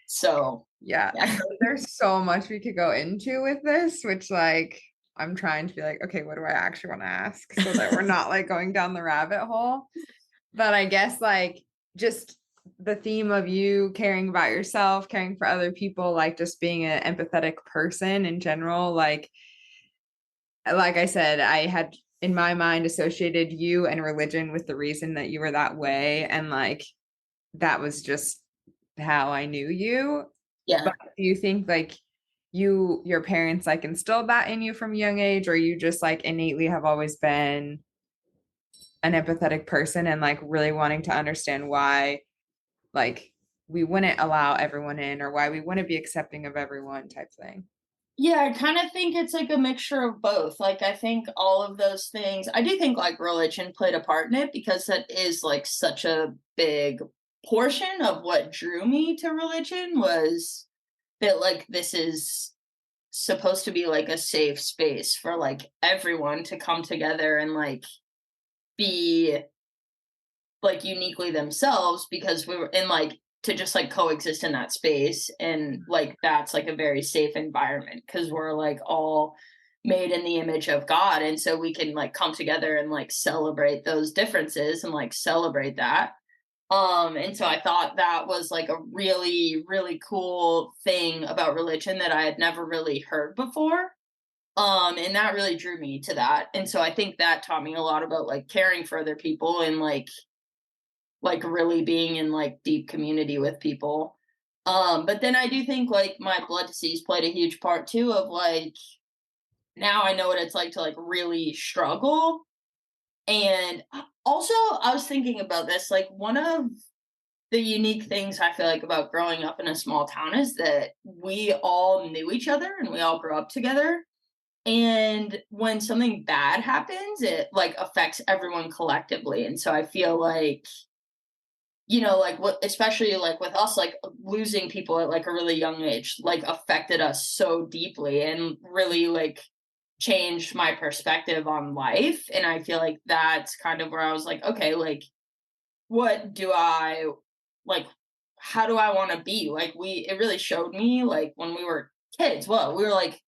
So Yeah, I yeah. feel like there's so much we could go into with this, which like I'm trying to be like, okay, what do I actually want to ask so that we're not like going down the rabbit hole. But I guess like just the theme of you caring about yourself, caring for other people, like just being an empathetic person in general, like I said, I had in my mind associated you and religion with the reason that you were that way, and like that was just how I knew you. Yeah. But do you think like your parents like instilled that in you from a young age, or you just like innately have always been an empathetic person and like really wanting to understand why like we wouldn't allow everyone in, or why we wouldn't be accepting of everyone type thing? Yeah, I kind of think it's like a mixture of both. Like, I think all of those things, I do think like religion played a part in it because that is like such a big portion of what drew me to religion was that like this is supposed to be like a safe space for like everyone to come together and like be like uniquely themselves because we were in like to just like coexist in that space. And like that's like a very safe environment because we're like all made in the image of God. And so we can like come together and like celebrate those differences and like celebrate that. And so I thought that was like a really, really cool thing about religion that I had never really heard before. And that really drew me to that. And so I think that taught me a lot about like caring for other people and like really being in like deep community with people. But then I do think like my blood disease played a huge part too of like now I know what it's like to like really struggle. And also I was thinking about this, like one of the unique things I feel like about growing up in a small town is that we all knew each other and we all grew up together. And when something bad happens, it like affects everyone collectively. And so I feel like, you know, like what, especially like with us, like losing people at like a really young age, like affected us so deeply and really like changed my perspective on life. And I feel like that's kind of where I was like, okay, like, what do I like? How do I want to be? Like, it really showed me like when we were kids. Well, we were like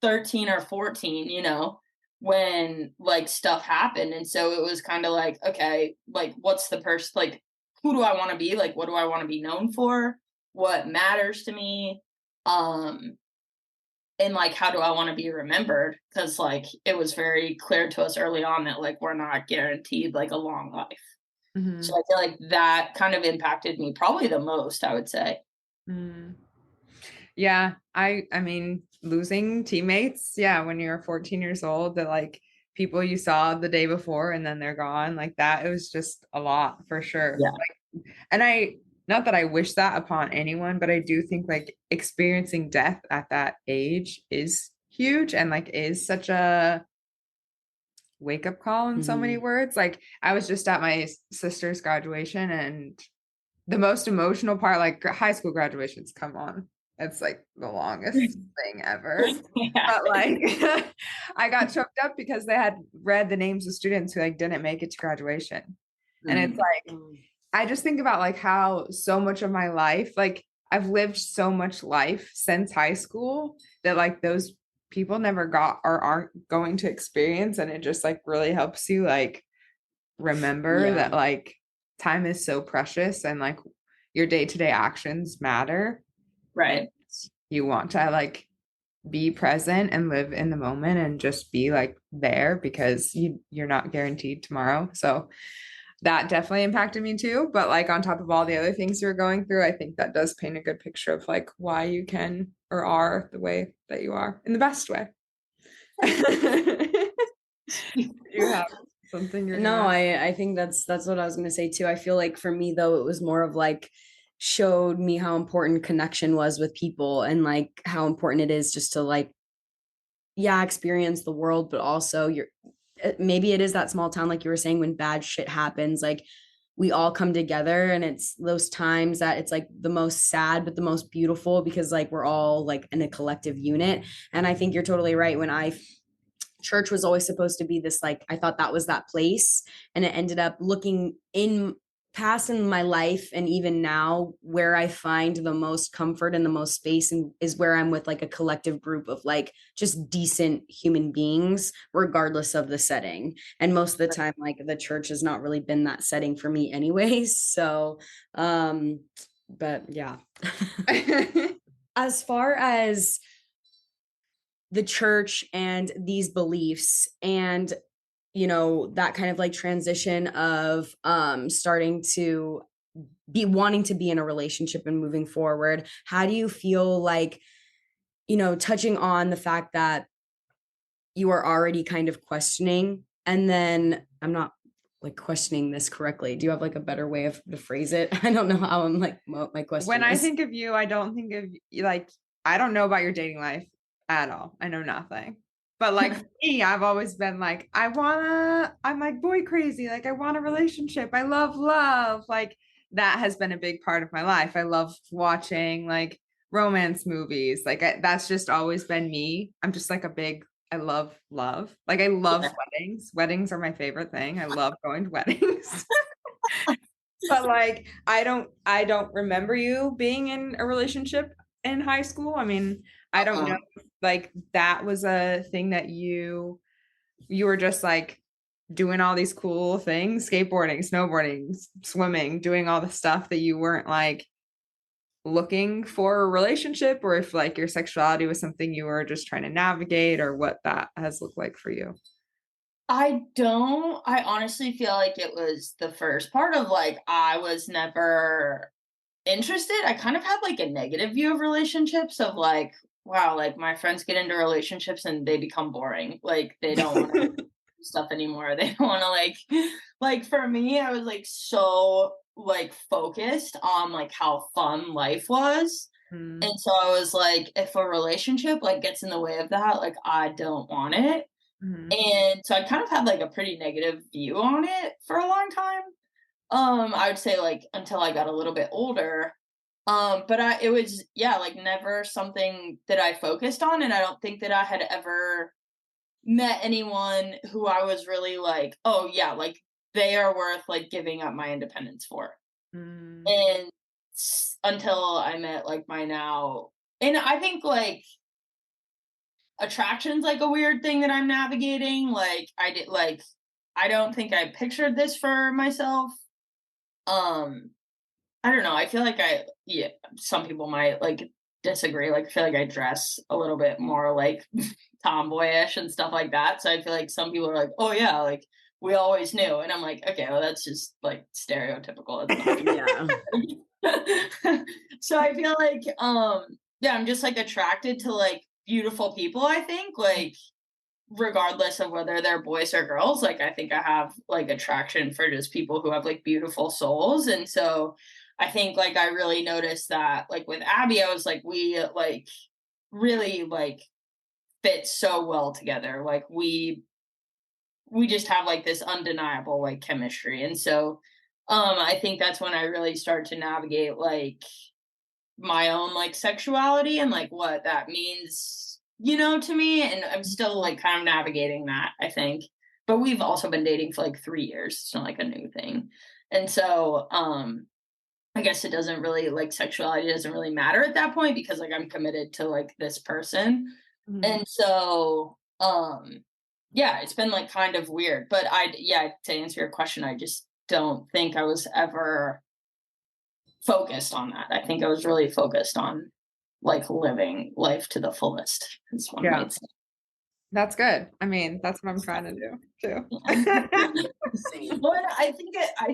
13 or 14, you know, when like stuff happened. And so it was kind of like, okay, like what's the person, like, who do I want to be? Like, what do I want to be known for? What matters to me? Um, and like, how do I want to be remembered? Because like, it was very clear to us early on that like, we're not guaranteed like a long life. So I feel like that kind of impacted me probably the most, I would say. Mm. Yeah, I mean, losing teammates, yeah, when you're 14 years old, that like people you saw the day before and then they're gone, like that, it was just a lot for sure. Yeah. Like, and not that I wish that upon anyone, but I do think like experiencing death at that age is huge and like is such a wake up call in so many words. Like I was just at my sister's graduation and the most emotional part, like high school graduations, come on. It's like the longest thing ever. Yeah. But like I got choked up because they had read the names of students who like didn't make it to graduation. And it's like I just think about like how so much of my life, like I've lived so much life since high school that like those people never got or aren't going to experience. And it just like really helps you like remember that like time is so precious and like your day-to-day actions matter. Right. You want to like be present and live in the moment and just be like there because you're not guaranteed tomorrow. So that definitely impacted me too. But like on top of all the other things you're going through, I think that does paint a good picture of like why you can or are the way that you are in the best way. You have something you're No, I think that's what I was gonna say too. I feel like for me though, it was more of like showed me how important connection was with people and like how important it is just to like experience the world, but also maybe it is that small town like you were saying when bad shit happens, like we all come together and it's those times that it's like the most sad but the most beautiful because like we're all like in a collective unit. And I think you're totally right. Church was always supposed to be this, like, I thought that was that place. And it ended up looking in past in my life. And even now where I find the most comfort and the most space and is where I'm with like a collective group of like just decent human beings, regardless of the setting. And most of the time, like the church has not really been that setting for me anyways. So, but yeah. As far as the church and these beliefs and that kind of like transition of starting to be wanting to be in a relationship and moving forward, how do you feel like touching on the fact that you are already kind of questioning, and then I'm not like questioning this correctly, do you have like a better way to phrase it? I don't know how I'm like my question when I is. think of you, I don't think of like I don't know about your dating life at all. I know nothing. But like for me, I've always been like, I'm like boy crazy. Like I want a relationship. I love love. Like that has been a big part of my life. I love watching like romance movies. Like that's just always been me. I'm just like I love love. Like I love weddings. Weddings are my favorite thing. I love going to weddings. But like I don't remember you being in a relationship in high school. I mean, I don't know if, like that was a thing that you were just like doing all these cool things, skateboarding, snowboarding, swimming, doing all the stuff that you weren't like looking for a relationship, or if like your sexuality was something you were just trying to navigate, or what that has looked like for you. I honestly feel like it was the first part of like, I was never interested. I kind of had like a negative view of relationships of like, wow, like my friends get into relationships and they become boring. Like they don't want to do stuff anymore. They don't want to like for me, I was like so like focused on like how fun life was. Mm, And so I was like, if a relationship like gets in the way of that, like I don't want it. mm, And so I kind of had like a pretty negative view on it for a long time. I would say like until I got a little bit older. But it was, yeah, like never something that I focused on. And I don't think that I had ever met anyone who I was really like, oh yeah, like they are worth like giving up my independence for. mm, And until I met like my now, and I think like attraction's like a weird thing that I'm navigating. Like I don't think I pictured this for myself. Um I don't know. I feel like yeah, some people might like disagree. Like, I feel like I dress a little bit more like tomboyish and stuff like that. So I feel like some people are like, oh, yeah, like we always knew. And I'm like, okay, well, that's just like stereotypical. It's not Yeah. so I feel like, yeah, I'm just like attracted to like beautiful people, I think. Like, regardless of whether they're boys or girls, like I think I have like attraction for just people who have like beautiful souls. And so I think like I really noticed that like with Abby, I was like, we like really like fit so well together. Like we just have like this undeniable like chemistry. And so I think that's when I really started to navigate like my own like sexuality and like what that means, to me. And I'm still like kind of navigating that, I think. But we've also been dating for like 3 years. It's not like a new thing. And so I guess it doesn't really like sexuality doesn't really matter at that point because like I'm committed to like this person. mm. And so yeah, it's been like kind of weird. But yeah, to answer your question, I just don't think I was ever focused on that. I think I was really focused on like living life to the fullest, as one Yeah, might say. that's good. I mean, that's what I'm trying to do Yeah. too. Same. Well, I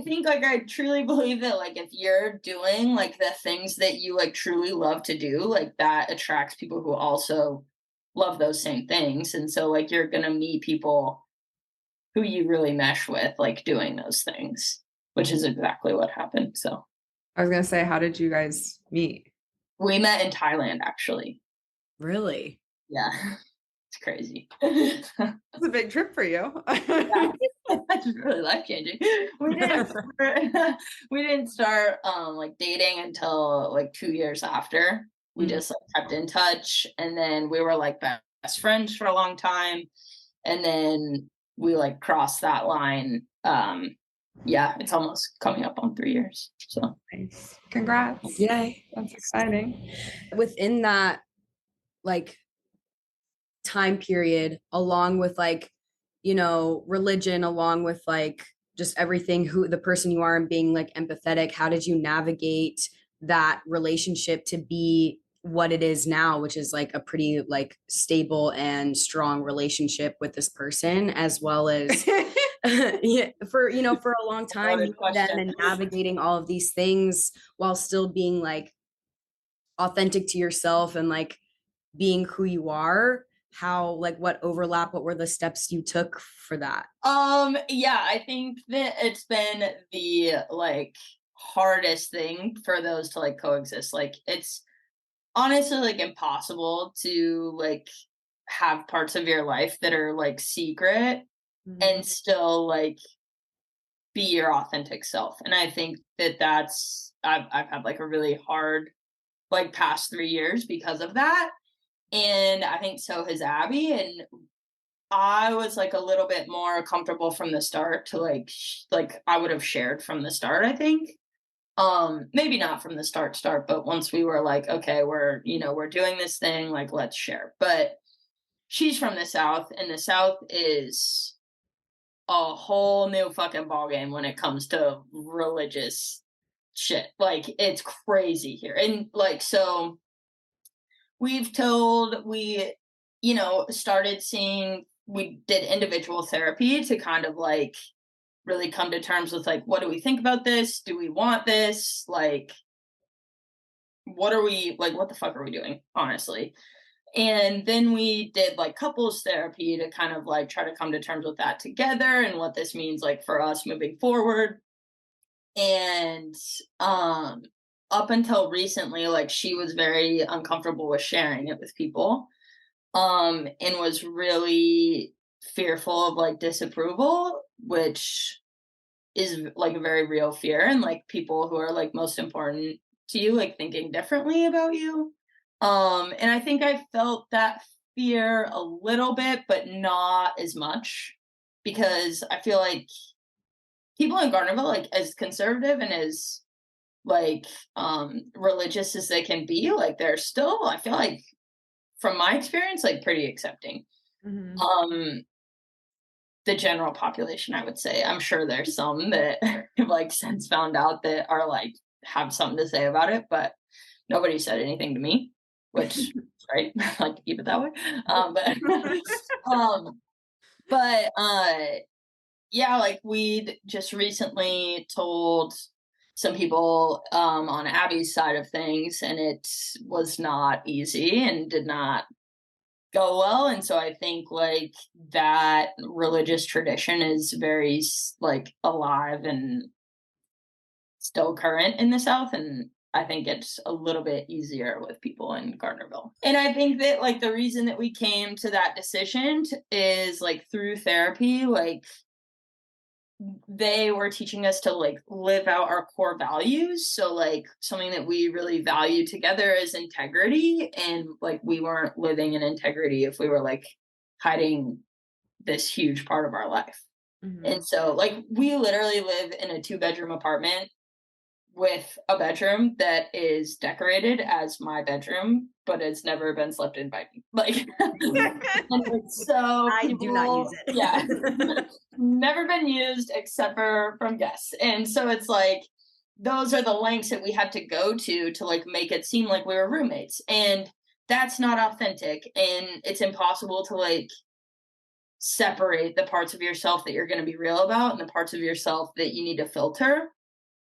think like I truly believe that like if you're doing like the things that you like truly love to do, like that attracts people who also love those same things. And so like you're gonna meet people who you really mesh with, like doing those things, which is exactly what happened. So I was gonna say, how did you guys meet? we met in Thailand actually. Really? Yeah. It's crazy. It's a big trip for you. Yeah, that's really life changing. We didn't we didn't start like dating until like 2 years after. We Mm. just like kept in touch, and then we were like best friends for a long time, and then we like crossed that line. Yeah, it's almost coming up on 3 years. So Nice. Congrats. Yay. That's exciting. Within that, like, time period, along with like, religion, along with like just everything, who the person you are and being like empathetic, how did you navigate that relationship to be what it is now, which is like a pretty like stable and strong relationship with this person, as well as yeah, for a long time, loaded them question. and navigating all of these things while still being like authentic to yourself and like being who you are. How, like, what overlap, what were the steps you took for that? Yeah, I think that it's been the like hardest thing for those to like coexist. Like it's honestly like impossible to like have parts of your life that are like secret Mhm. and still like be your authentic self. And I think that I've had like a really hard like past 3 years because of that. And I think so has Abby. And I was like a little bit more comfortable from the start to like I would have shared from the start, I think. Maybe not from the start, but once we were like, okay, we're doing this thing, like let's share. But she's from the South, and the South is a whole new fucking ballgame when it comes to religious shit. Like it's crazy here. And like so we started seeing, we did individual therapy to kind of like really come to terms with like, what do we think about this? Do we want this? Like, what the fuck are we doing, honestly? And then we did like couples therapy to kind of like try to come to terms with that together and what this means like for us moving forward. And up until recently, like she was very uncomfortable with sharing it with people, and was really fearful of like disapproval, which is like a very real fear, and like people who are like most important to you like thinking differently about you. And I think I felt that fear a little bit, but not as much, because I feel like people in Garnerville, like as conservative and as like religious as they can be, like they're still, I feel like from my experience, like pretty accepting. Mhm. The general population, I would say. I'm sure there's some that have like since found out that are like have something to say about it, but nobody said anything to me, which is great. I like to keep it that way. Um, but yeah, like we'd just recently told some people on Abby's side of things, and it was not easy and did not go well. And so I think like that religious tradition is very like alive and still current in the South, and I think it's a little bit easier with people in Gardnerville. And I think that like the reason that we came to that decision is like through therapy, like they were teaching us to like live out our core values. So like something that we really value together is integrity, and like we weren't living in integrity if we were like hiding this huge part of our life. Mhm. And so like we literally live in a 2-bedroom apartment with a bedroom that is decorated as my bedroom, but it's never been slept in by me. Like, and it's so I do not use it. Yeah, never been used except for from guests, and so it's like those are the lengths that we had to go to like make it seem like we were roommates, and that's not authentic, and it's impossible to like separate the parts of yourself that you're going to be real about and the parts of yourself that you need to filter.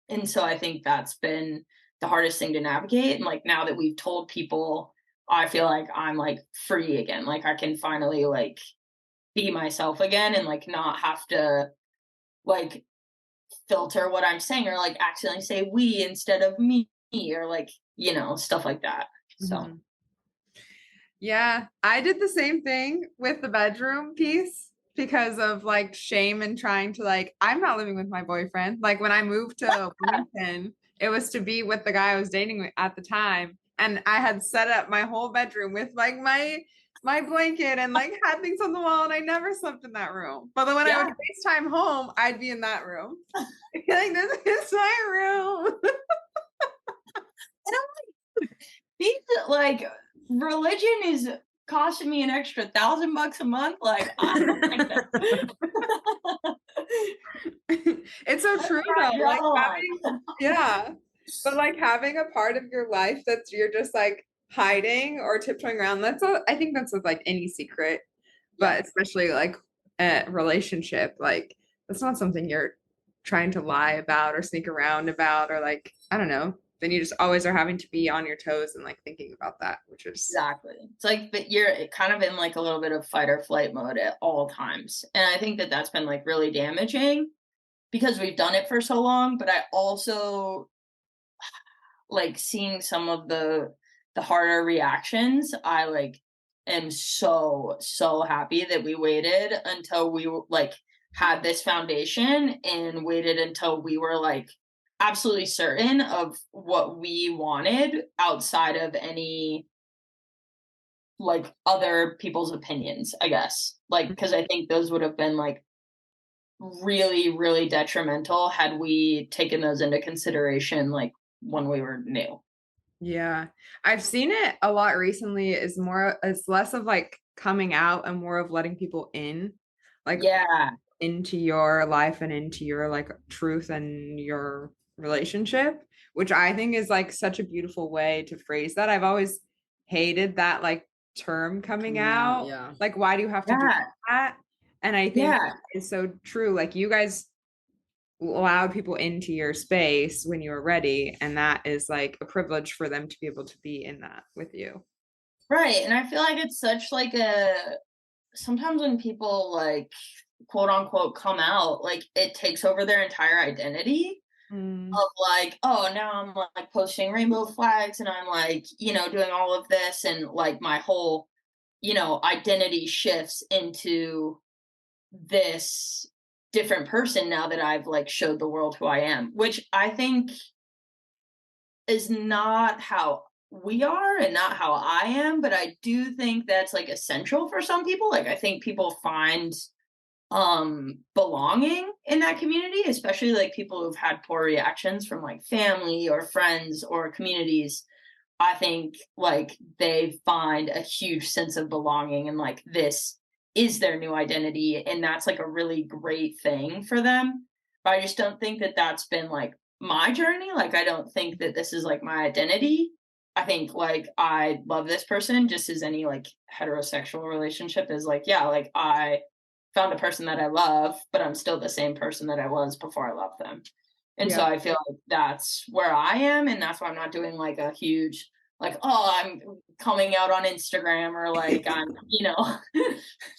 And so I think that's been the hardest thing to navigate. And like now that we've told people, I feel like I'm like free again. Like I can finally like be myself again and like not have to like filter what I'm saying or like accidentally say we instead of me or like, stuff like that. So Mhm. Yeah, I did the same thing with the bedroom piece because of like shame and trying to like, I'm not living with my boyfriend. Like when I moved to Wilmington, it was to be with the guy I was dating at the time. And I had set up my whole bedroom with like my blanket and like had things on the wall, and I never slept in that room. But then when I would yeah. FaceTime home, I'd be in that room. Like this is my room. And I'm like, these like religion is costing me an extra $1,000 a month. Like I don't like that. It's so true though. Like having, yeah. But like having a part of your life that's you're just like hiding or tiptoeing around, I think that's with like any secret, Yeah. but especially like a relationship, like that's not something you're trying to lie about or sneak around about or like, I don't know. Then you just always are having to be on your toes and like thinking about that, which is Exactly. It's like, but you're kind of in like a little bit of fight or flight mode at all times. And I think that that's been like really damaging because we've done it for so long. But I also like seeing some of the harder reactions. I like am so happy that we waited until we like had this foundation and waited until we were like absolutely certain of what we wanted outside of any like other people's opinions, I guess. Like, because I think those would have been like really, really detrimental had we taken those into consideration, like when we were new. Yeah. I've seen it a lot recently. It's less of like coming out and more of letting people in, like Yeah. into your life and into your like truth and your relationship, which I think is like such a beautiful way to phrase that. I've always hated that like term coming out. Yeah. Like, why do you have to do Yeah. that? And I think Yeah. that is so true. Like, you guys allowed people into your space when you were ready, and that is like a privilege for them to be able to be in that with you. Right. And I feel like it's such like sometimes when people like quote unquote come out, like it takes over their entire identity Mm, of like, oh, now I'm like posting rainbow flags and I'm like, doing all of this, and like my whole, identity shifts into this different person now that I've like showed the world who I am, which I think is not how we are and not how I am, but I do think that's like essential for some people. Like I think people find belonging in that community, especially like people who've had poor reactions from like family or friends or communities. I think like they find a huge sense of belonging, and like this is their new identity, and that's like a really great thing for them. But I just don't think that that's been like my journey. Like I don't think that this is like my identity. I think like I love this person just as any like heterosexual relationship is, like, yeah, like I found a person that I love, but I'm still the same person that I was before I loved them. And so yeah. I feel like that's where I am. And that's why I'm not doing like a huge, like, oh, I'm coming out on Instagram, or like I'm,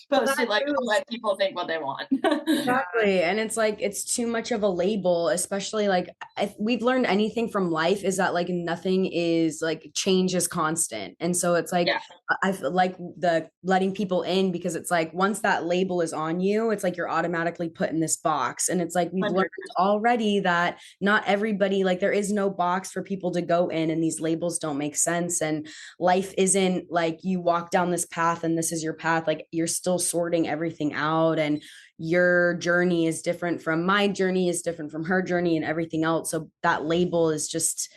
Well, that posted, like, too I'll is let people think what they want. exactly. And it's like, it's too much of a label, especially like if we've learned anything from life is that like nothing is like change is constant. And so it's like, Yeah, I feel like the letting people in, because it's like once that label is on you, it's like you're automatically put in this box. And it's like we've learned 100%. already that not everybody, like there is no box for people to go in, and these labels don't make sense. And life isn't like you walk down this path and this is your path. Like you're still sorting everything out, and your journey is different from my journey, is different from her journey, and everything else. So that label is just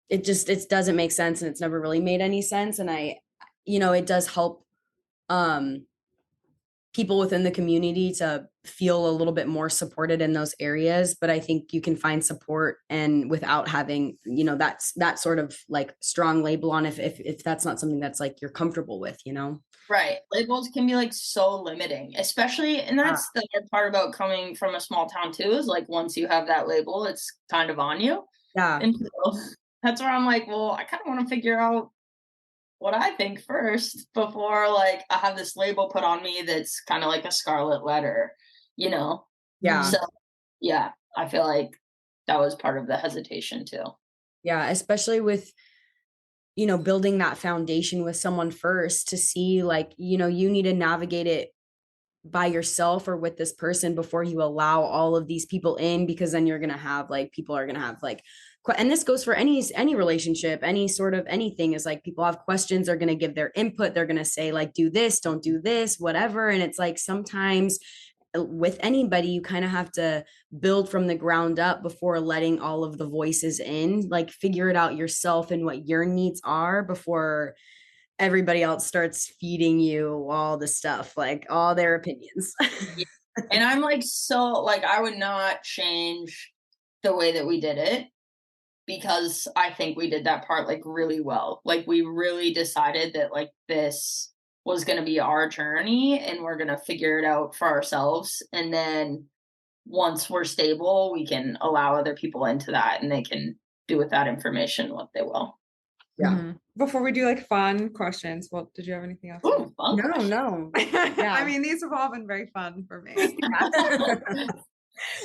it doesn't make sense, and it's never really made any sense. And it does help um people within the community to feel a little bit more supported in those areas. But I think you can find support and without having that's that sort of like strong label on, if that's not something that's like you're comfortable with. Right. Labels can be like so limiting, especially, and Yeah. that's the hard part about coming from a small town too, is like once you have that label, it's kind of on you. Yeah. And so that's where I'm like, well, I kind of want to figure out what I think first before like I have this label put on me that's kind of like a scarlet letter, you know? Yeah. So yeah, I feel like that was part of the hesitation too. Yeah, especially with building that foundation with someone first, to see like you need to navigate it by yourself or with this person before you allow all of these people in, because then you're going to have like people are going to have like and this goes for any relationship, any sort of anything, is like people have questions, they're going to give their input, they're going to say like do this, don't do this, whatever. And it's like sometimes with anybody you kind of have to build from the ground up before letting all of the voices in, like figure it out yourself and what your needs are before everybody else starts feeding you all the stuff, like all their opinions. Yeah. And I'm like, so like I would not change the way that we did it, because I think we did that part like really well. Like we really decided that like this was going to be our journey and we're going to figure it out for ourselves. And then once we're stable, we can allow other people into that and they can do with that information what they will. Yeah. Mhm. Before we do like fun questions, well, did you have anything else? Ooh, fun No, question. no. I mean, these have all been very fun for me.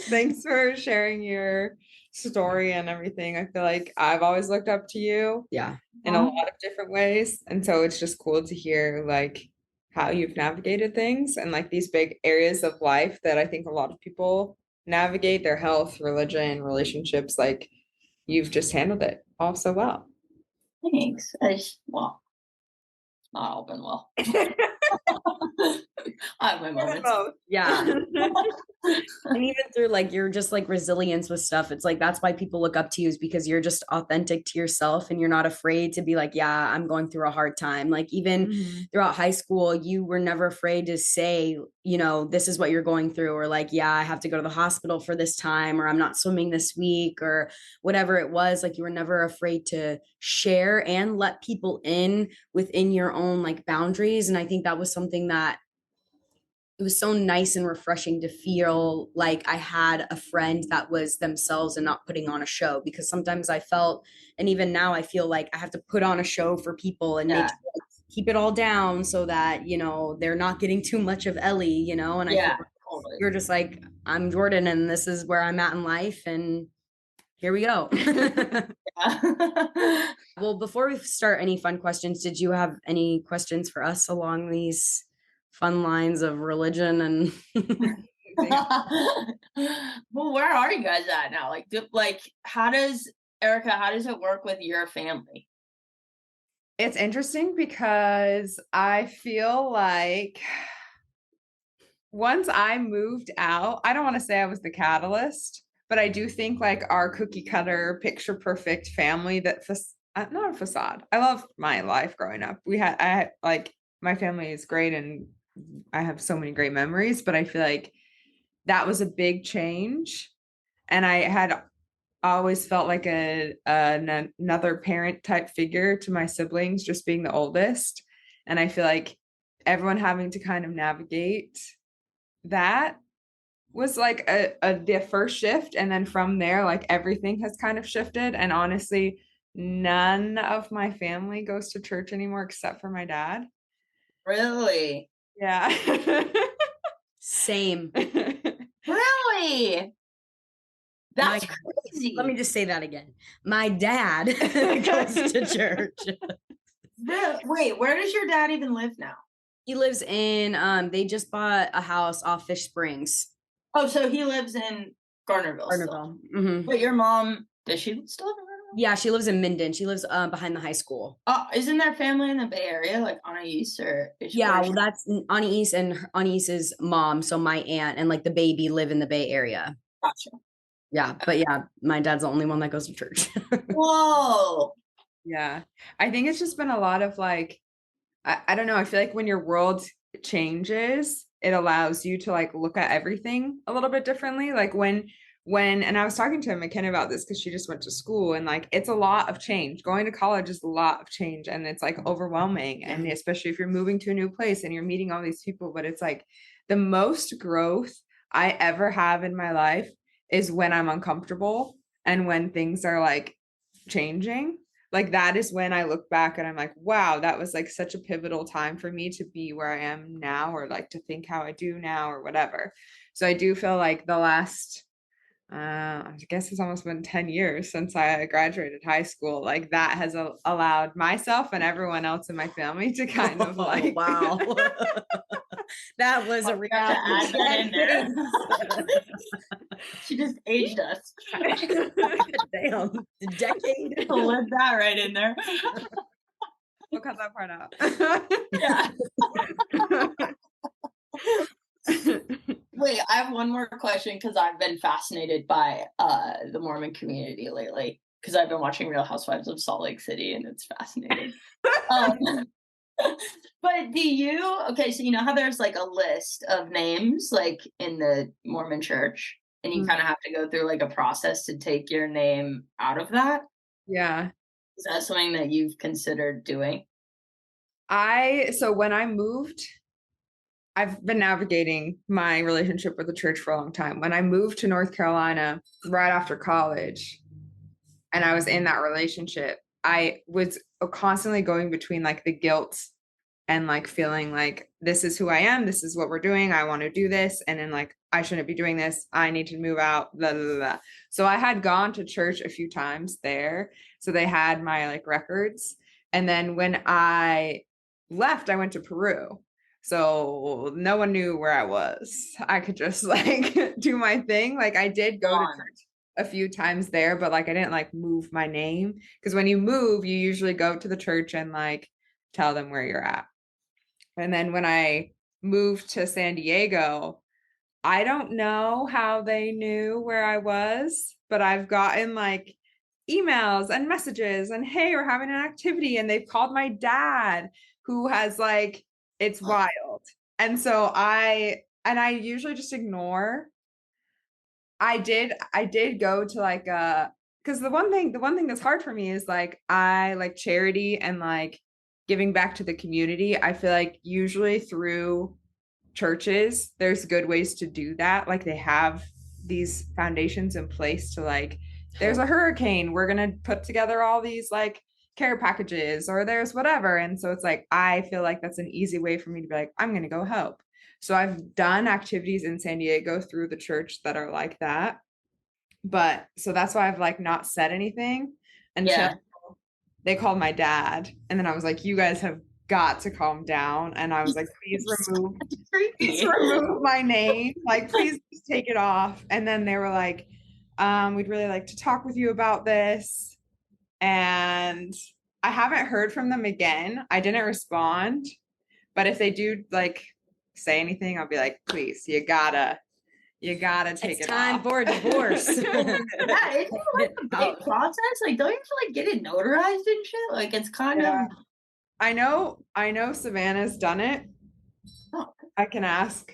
Thanks for sharing your story and everything. I feel like I've always looked up to you Yeah. in a lot of different ways. And so it's just cool to hear like how you've navigated things and like these big areas of life that I think a lot of people navigate, their health, religion, relationships. Like you've just handled it all so well. Thanks. Well, not all been well. I have my moments. Yeah. And even through like your just like resilience with stuff, it's like that's why people look up to you, is because you're just authentic to yourself and you're not afraid to be like, yeah, I'm going through a hard time. Like even throughout high school, you were never afraid to say, you know, this is what you're going through, or like, yeah, I have to go to the hospital for this time, or I'm not swimming this week, or whatever it was. Like you were never afraid to share and let people in within your own like boundaries. And I think that was something that it was so nice and refreshing to feel like I had a friend that was themselves and not putting on a show, because sometimes I felt, and even now I feel like I have to put on a show for people and make keep it all down so that, you know, they're not getting too much of Ellie, you know, and I feel like totally. you're just like, I'm Jordan and this is where I'm at in life and here we go. Well, before we start any fun questions, did you have any questions for us along these fun lines of religion and well, where are you guys at now? Like, how does it work with your family? It's interesting because I feel like once I moved out, I don't want to say I was the catalyst, but I do think like our cookie cutter, picture perfect family that not a facade. I love my life growing up. I had like my family is great and I have so many great memories, but I feel like that was a big change. And I had always felt like another parent type figure to my siblings, just being the oldest. And I feel like everyone having to kind of navigate that was like the first shift. And then from there, like everything has kind of shifted. And honestly, none of my family goes to church anymore except for my dad. Really? Yeah. Same. Really? That's crazy. Let me just say that again. My dad goes to church. Wait, where does your dad even live now? He lives in they just bought a house off Fish Springs. Oh, so he lives in Garnerville. Mm-hmm. But your mom, does she still live in Garnerville? Yeah, she lives in Minden. She lives behind the high school. Oh, isn't there family in the Bay Area, like Anais or yeah, well, that's Anais and Anais's mom, so my aunt and like the baby live in the Bay Area. Gotcha. Yeah, but yeah, my dad's the only one that goes to church. Whoa. Yeah. I think it's just been a lot of like, I don't know. I feel like when your world changes, it allows you to like look at everything a little bit differently. Like and I was talking to McKenna about this because she just went to school and like, it's a lot of change. Going to college is a lot of change and it's like overwhelming. And especially if you're moving to a new place and you're meeting all these people, but it's like the most growth I ever have in my life is when I'm uncomfortable and when things are like changing. Like that is when I look back and I'm like, wow, that was like such a pivotal time for me to be where I am now, or like to think how I do now or whatever. So I do feel like the last, I guess it's almost been 10 years since I graduated high school. Like that has allowed myself and everyone else in my family to kind of like, wow. That was a real add that in there. She just aged us. Damn, a decade. Live that right in there. We'll cut that part out. Yeah. Wait, I have one more question because I've been fascinated by the Mormon community lately because I've been watching Real Housewives of Salt Lake City and it's fascinating. But okay, so you know how there's like a list of names like in the Mormon church and you kind of have to go through like a process to take your name out of that? Yeah. Is that something that you've considered doing? So when I moved, I've been navigating my relationship with the church for a long time. When I moved to North Carolina right after college and I was in that relationship, I was constantly going between like the guilt and like feeling like this is who I am, this is what we're doing, I want to do this, and then like I shouldn't be doing this, I need to move out, blah, blah, blah. So I had gone to church a few times there, so they had my like records, and then when I left, I went to Peru, so no one knew where I was. I could just like do my thing. Like I did go to church a few times there, but like I didn't like move my name, because when you move, you usually go to the church and like tell them where you're at. And then when I moved to San Diego, I don't know how they knew where I was, but I've gotten like emails and messages and hey, we're having an activity, and they've called my dad, who has like, it's wild. And so I usually just ignore. I did go to like because the one thing that's hard for me is like I like charity and like giving back to the community. I feel like usually through churches, there's good ways to do that. Like they have these foundations in place to like, there's a hurricane, we're gonna put together all these like care packages, or there's whatever. And so it's like, I feel like that's an easy way for me to be like, I'm gonna go help. So I've done activities in San Diego through the church that are like that. But so that's why I've like not said anything until they called my dad. And then I was like, you guys have got to calm down. And I was like, please remove my name. Like, please just take it off. And then they were like, we'd really like to talk with you about this. And I haven't heard from them again. I didn't respond. But if they do like say anything, I'll be like, please, you gotta take It's it time off. for a divorce. Yeah, it's like a big process. Like, don't you have to like get it notarized and shit? Like, it's kind of. I know Savannah's done it. Oh. I can ask,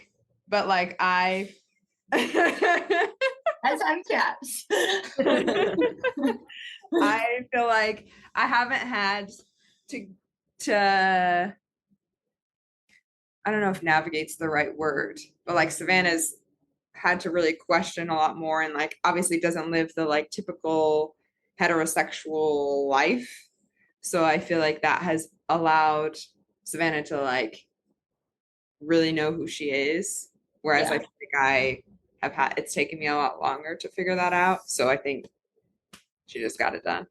but like I As I'm cats. I feel like I haven't had to I don't know if navigate's the right word, but like Savannah's had to really question a lot more, and like obviously doesn't live the like typical heterosexual life. So I feel like that has allowed Savannah to like really know who she is. Whereas I feel like I have had, it's taken me a lot longer to figure that out. So I think she just got it done.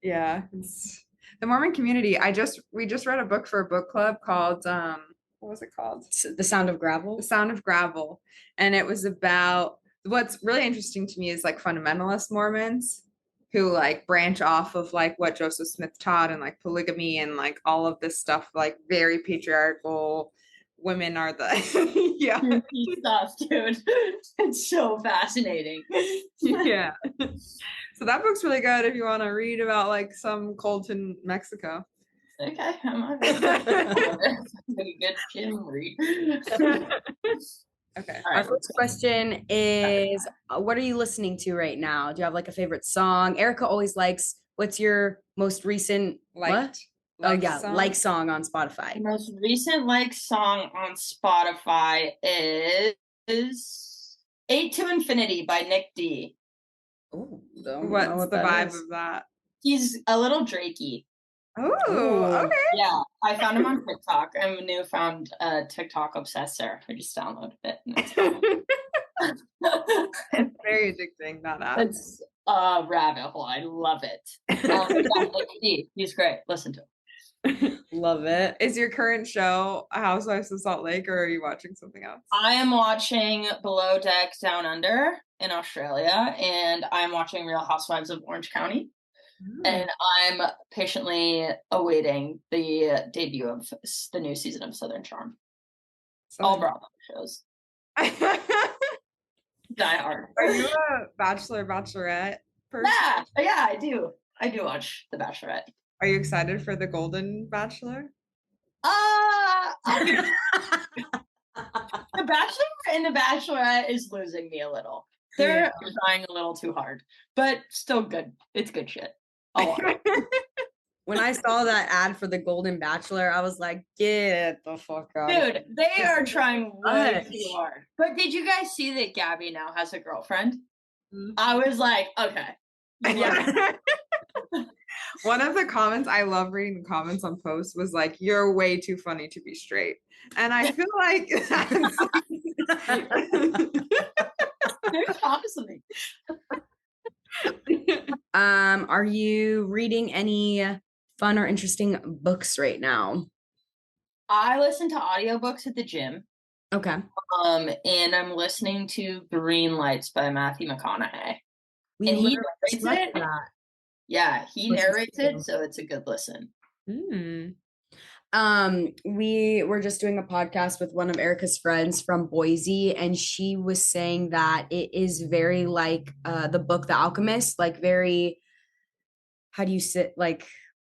Yeah. It's the Mormon community. We just read a book for a book club called what was it called? The Sound of Gravel. The Sound of Gravel. And it was about, what's really interesting to me is like fundamentalist Mormons who like branch off of like what Joseph Smith taught and like polygamy and like all of this stuff, like very patriarchal. Women are the yeah stuff, dude. It's so fascinating. Yeah. So that book's really good if you want to read about like some cult in Mexico. Okay, like a good gym read. Okay. Our first question is, what are you listening to right now? Do you have like a favorite song? Erica always likes, what's your most recent Liked like song on Spotify? The most recent like song on Spotify is 8 to Infinity by Nick D. Ooh, what's the vibe of that? He's a little Drakey. Oh, okay. Yeah, I found him on TikTok. I'm a newfound TikTok obsessor. I just downloaded it. It's very addicting, that app. It's a rabbit hole. I love it. He's great. Listen to him. Love it. Is your current show Housewives of Salt Lake, or are you watching something else? I am watching Below Deck Down Under in Australia, and I'm watching Real Housewives of Orange County. And I'm patiently awaiting the debut of the new season of Southern Charm. All Bravo shows. Die hard. Are you a Bachelorette person? Yeah, I do. I do watch The Bachelorette. Are you excited for the Golden Bachelor? The Bachelor and The Bachelorette is losing me a little. They're trying a little too hard, but still good. It's good shit. When I saw that ad for the Golden Bachelor, I was like, get the fuck out. Dude, they are trying way too hard. But did you guys see that Gabby now has a girlfriend? Mm-hmm. I was like, okay. Yeah. One of the comments, I love reading the comments on posts, was like, you're way too funny to be straight. And I feel like there's opposite. Are you reading any fun or interesting books right now? I listen to audiobooks at the gym. Okay. And I'm listening to Green Lights by Matthew McConaughey. We And he literally narrates slept it. for that. Yeah, he Which is narrates true. it, so it's a good listen. We were just doing a podcast with one of Erica's friends from Boise, and she was saying that it is very like the book The Alchemist, like very, how do you sit, like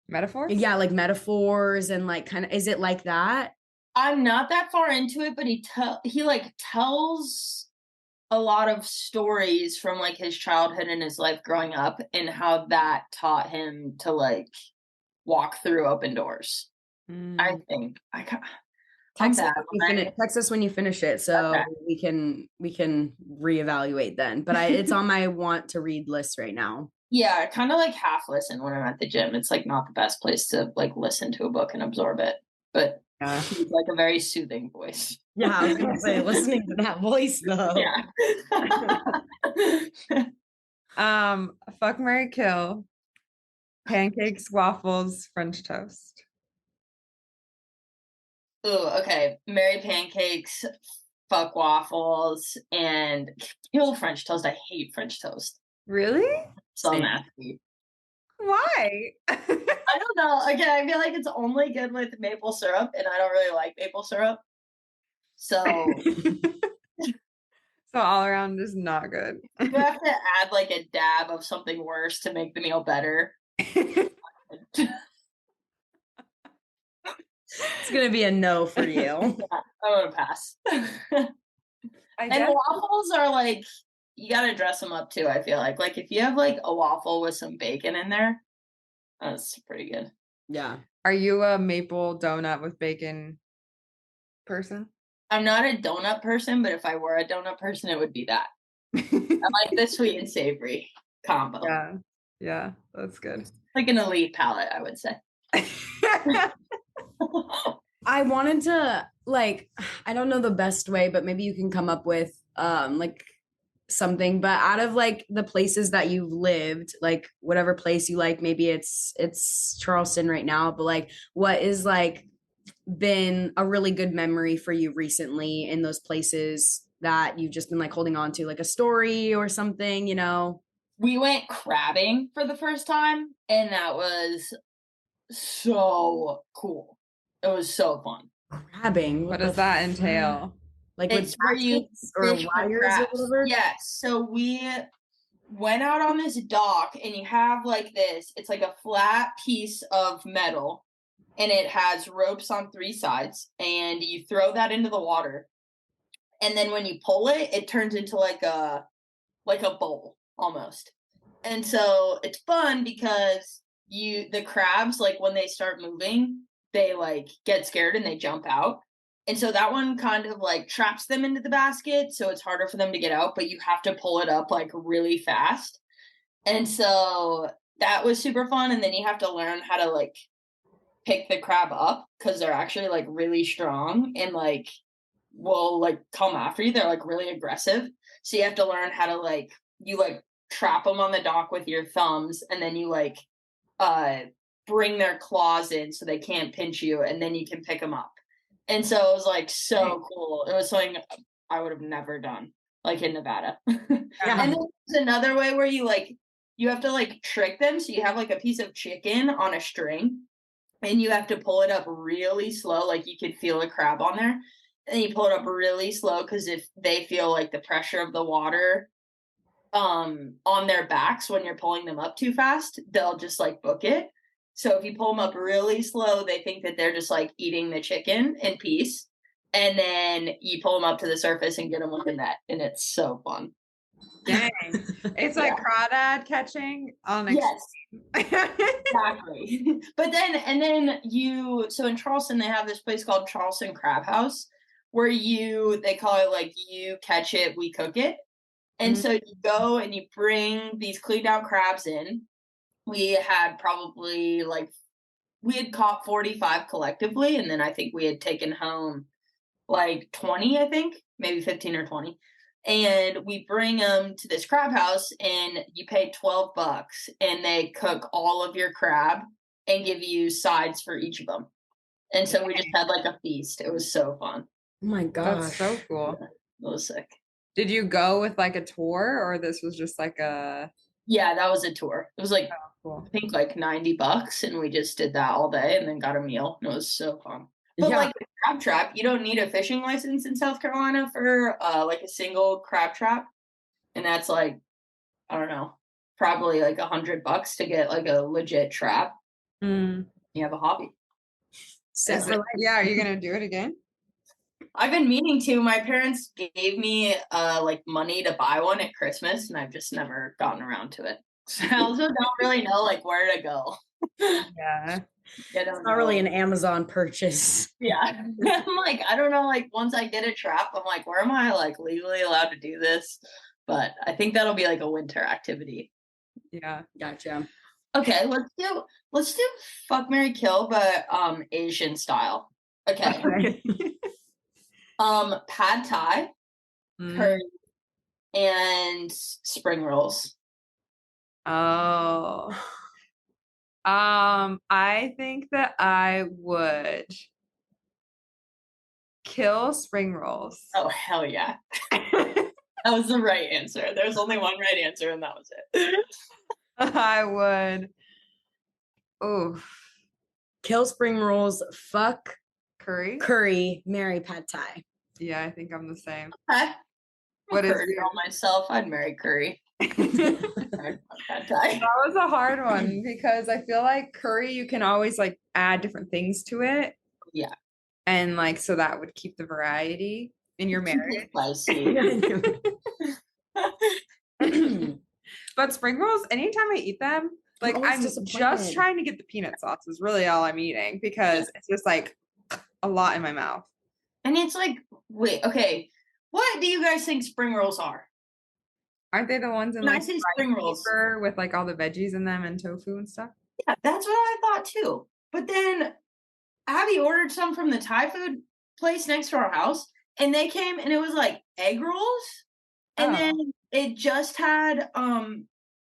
Metaphors? yeah, like metaphors and like kind of, is it like that? I'm not that far into it, but he like tells a lot of stories from like his childhood and his life growing up and how that taught him to like walk through open doors. I think I'm Text us bad when you when finish, text us when you finish it, so Okay. we can reevaluate then. But it's on my want to read list right now. Yeah, I kind of like half listen when I'm at the gym. It's like not the best place to like listen to a book and absorb it, but Yeah. he's like a very soothing voice. Yeah, I was gonna say, listening to that voice though. Yeah. Fuck, marry, kill. Pancakes, waffles, French toast. Ooh, okay. Mary pancakes, fuck waffles, and kill French toast. I hate French toast. Really? So Same. nasty. Why? I don't know. Again, I feel like it's only good with maple syrup, and I don't really like maple syrup. So So all around is not good. you have to add like a dab of something worse to make the meal better. It's gonna be a no for you. Yeah, I'm gonna pass. I And guess waffles are like, you gotta dress them up too, I feel like. Like if you have like a waffle with some bacon in there, that's pretty good. Yeah. Are you a maple donut with bacon person? I'm not a donut person, but if I were a donut person, it would be that. I like the sweet and savory combo. Yeah. Yeah, that's good. Like an elite palate, I would say. I wanted to like, I don't know the best way, but maybe you can come up with like something. But out of like the places that you've lived, like whatever place you like, maybe it's Charleston right now, but like what is like been a really good memory for you recently in those places that you've just been like holding on to, like a story or something, you know? We went crabbing for the first time, and that was so cool. It was so fun. Crabbing. What the does that f- entail? Like It's with where you baskets or fish for wires or crabs. whatever? Yes. So we went out on this dock, and you have like this, it's like a flat piece of metal, and it has ropes on 3 sides, and you throw that into the water. And then when you pull it, it turns into like a bowl almost. And so it's fun because the crabs, like when they start moving, they like get scared and they jump out. And so that one kind of like traps them into the basket, so it's harder for them to get out, but you have to pull it up like really fast. And so that was super fun, and then you have to learn how to like pick the crab up because they're actually like really strong and like will like come after you. They're like really aggressive. So you have to learn how to like trap them on the dock with your thumbs, and then you like bring their claws in so they can't pinch you, and then you can pick them up. And so it was like so cool. It was something I would have never done like in Nevada. Yeah. And then there's another way where you have to like trick them. So you have like a piece of chicken on a string, and you have to pull it up really slow, like you could feel a crab on there. And you pull it up really slow because if they feel like the pressure of the water on their backs when you're pulling them up too fast, they'll just like book it. So if you pull them up really slow, they think that they're just like eating the chicken in peace. And then you pull them up to the surface and get them with the net, and it's so fun. Dang. It's like crawdad catching on Yes, extreme. exactly. But then so in Charleston, they have this place called Charleston Crab House where they call it like you catch it, we cook it. And so you go and you bring these cleaned out crabs in. We had caught 45 collectively, and then I think we had taken home like 20, I think, maybe 15 or 20. And we bring them to this crab house, and you pay $12, and they cook all of your crab and give you sides for each of them. And so we just had like a feast. It was so fun. Oh my That's gosh. so cool. Yeah, it was sick. Did you go with like a tour, or this was just like a Yeah, that was a tour. It was like, Cool. I think like $90, and we just did that all day and then got a meal. And it was so fun. But Yeah. like the crab trap, you don't need a fishing license in South Carolina for like a single crab trap. And that's like, I don't know, probably like $100 to get like a legit trap. Mm. You have a hobby. Set for life. Yeah, are you gonna do it again? I've been meaning to. My parents gave me like money to buy one at Christmas, and I've just never gotten around to it. So I also don't really know like where to go. Yeah. It's not really an Amazon purchase. Yeah. I'm like, I don't know, like once I get a trap, I'm like, where am I like legally allowed to do this? But I think that'll be like a winter activity. Yeah. Gotcha. Okay, let's do fuck, marry, kill, but Asian style. Okay. Pad Thai, curry, and spring rolls. Oh. I think that I would kill spring rolls. Oh hell yeah. That was the right answer. There's only one right answer, and that was it. I would. Oh, Kill spring rolls, fuck curry. marry pad thai. Yeah, I think I'm the same. Okay. What is Curry on myself? I'd marry curry. That was a hard one because I feel like curry, you can always like add different things to it. Yeah. And like, so that would keep the variety in your marriage. Spicy. But spring rolls, anytime I eat them, like I'm just trying to get the peanut sauce is really all I'm eating because it's just like a lot in my mouth. And it's like, wait, okay. What do you guys think spring rolls are? Aren't they the ones in When I like say spring rolls with like all the veggies in them and tofu and stuff? Yeah, that's what I thought too. But then Abby ordered some from the Thai food place next to our house, and they came and it was like egg rolls, and then it just had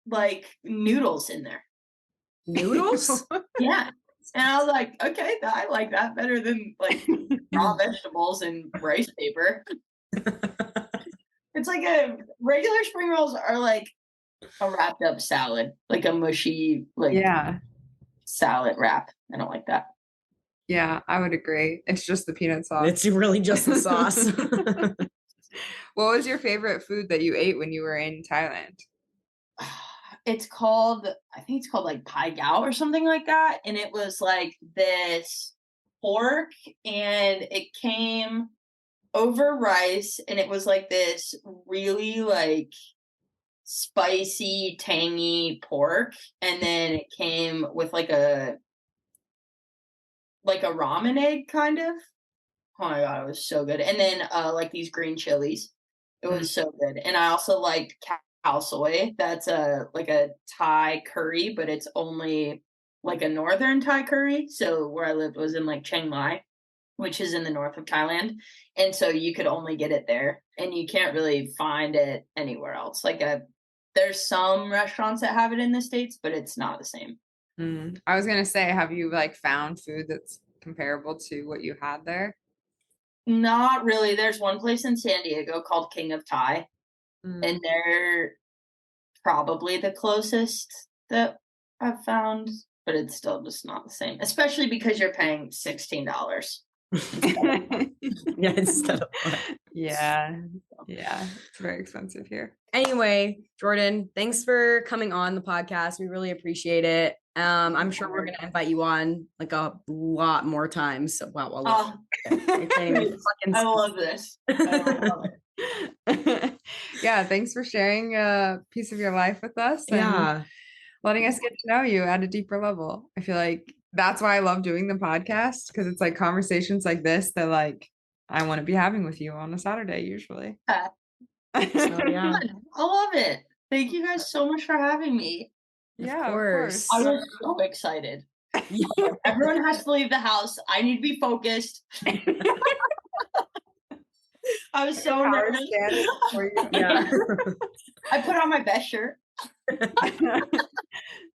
like noodles in there. Noodles? Yeah. And I was like, okay, I like that better than like raw vegetables and rice paper. It's like a regular spring rolls are like a wrapped up salad, like a mushy like salad wrap. I don't like that. Yeah, I would agree. It's just the peanut sauce. It's really just the sauce. What was your favorite food that you ate when you were in Thailand? It's called, I think it's called like Pai Gao or something like that. And it was like this pork, and it came over rice, and it was like this really like spicy, tangy pork. And then it came with like a ramen egg kind of. Oh my god, it was so good. And then like these green chilies. It was so good. And I also liked khao soy. That's like a Thai curry, but it's only like a northern Thai curry. So where I lived was in like Chiang Mai, which is in the north of Thailand. And so you could only get it there, and you can't really find it anywhere else. Like there's some restaurants that have it in the States, but it's not the same. I was gonna say, have you like found food that's comparable to what you had there? Not really. There's one place in San Diego called King of Thai, and they're probably the closest that I've found, but it's still just not the same, especially because you're paying $16. Yeah, instead of yeah, it's very expensive here. Anyway, Jordan, thanks for coming on the podcast. We really appreciate it. I'm sure we're gonna invite you on like a lot more times. So wow, I love this. I love it. Yeah, thanks for sharing a piece of your life with us and letting us get to know you at a deeper level. I feel like that's why I love doing the podcast, because it's like conversations like this that like I want to be having with you on a Saturday usually. So, yeah. I love it. Thank you guys so much for having me. Yeah, of course. I was so excited. Everyone has to leave the house. I need to be focused. I was so nervous. Yeah. I put on my best shirt.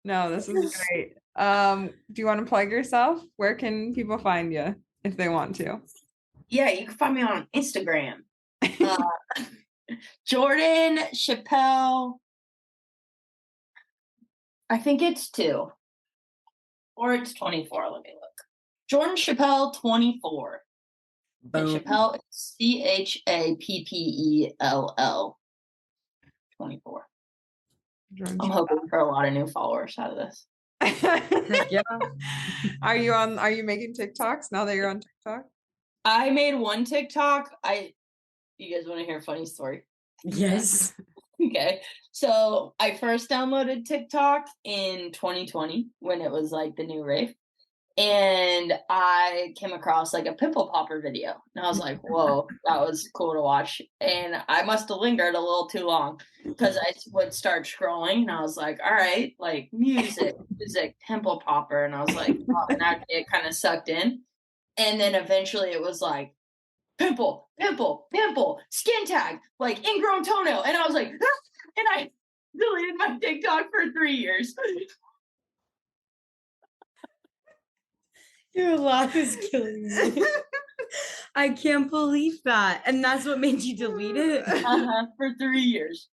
No, this is great. Do you want to plug yourself? Where can people find you if they want to? Yeah, you can find me on Instagram. Jordan Chappell. I think it's 2. Or it's 24. Let me look. Jordan Chappell 24. And Boom. Chappell is Chappell 24. I'm hoping for a lot of new followers out of this. Yeah. Are you making TikToks now that you're on TikTok? I made one TikTok. You guys want to hear a funny story? Yes. Okay. So I first downloaded TikTok in 2020 when it was like the new rave. And I came across like a pimple popper video. And I was like, whoa, that was cool to watch. And I must have lingered a little too long because I would start scrolling and I was like, all right, like music, pimple popper. And I was like, oh, and it kind of sucked in. And then eventually it was like, pimple, skin tag, like ingrown toenail. And I was like, ah! And I deleted my TikTok for 3 years. Your laugh is killing me. I can't believe that. And that's what made you delete it? For 3 years.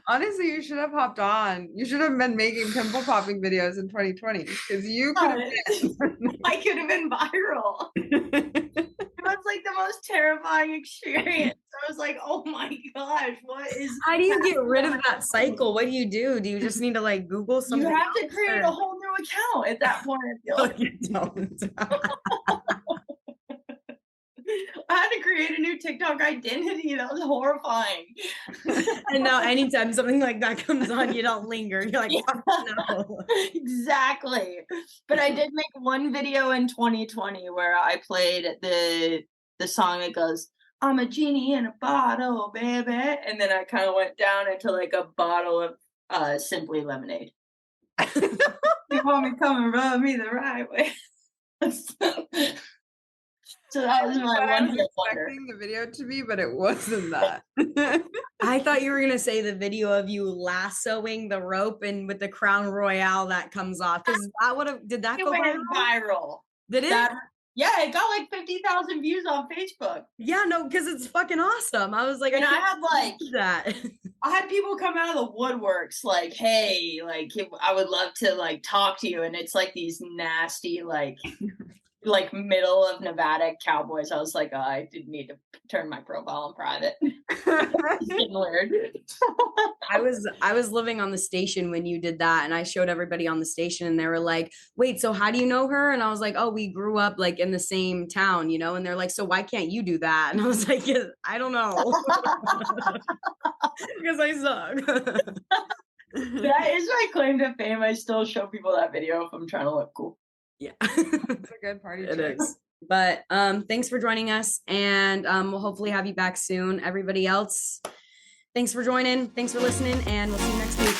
Honestly, you should have hopped on. You should have been making pimple popping videos in 2020 because you could have been. I could have been viral. It was like the most terrifying experience. I was like, oh my gosh, what is How do you get rid of that cycle? What do? Do you just need to like Google something? You have to create a whole new account at that point. I feel like. You don't. I had to create a new TikTok identity. That was horrifying. And now anytime something like that comes on, you don't linger. You're like, no. Exactly. But I did make one video in 2020 where I played the song that goes, I'm a genie in a bottle, baby. And then I kind of went down into like a bottle of Simply Lemonade. You want me to come and rub me the right way. So that was my one hit wonder. Expecting the video to be, but it wasn't that. I thought you were gonna say the video of you lassoing the rope and with the Crown Royale that comes off. Because that would have, did that go viral? Did it? Yeah, it got like 50,000 views on Facebook. Yeah, no, because it's fucking awesome. I was like, and I had like that. I had people come out of the woodworks like, hey, like I would love to like talk to you. And it's like these nasty like middle of Nevada cowboys. I was like, oh, I didn't need to turn my profile on private. It's getting weird. I was living on the station when you did that, and I showed everybody on the station, and they were like, wait, so how do you know her? And I was like, oh, we grew up like in the same town, you know? And they're like, so why can't you do that? And I was like, yeah, I don't know. Because I suck. That is my claim to fame. I still show people that video if I'm trying to look cool. Yeah. It's a good party trick. It is. But thanks for joining us, and we'll hopefully have you back soon. Everybody else, thanks for joining, thanks for listening, and we'll see you next week.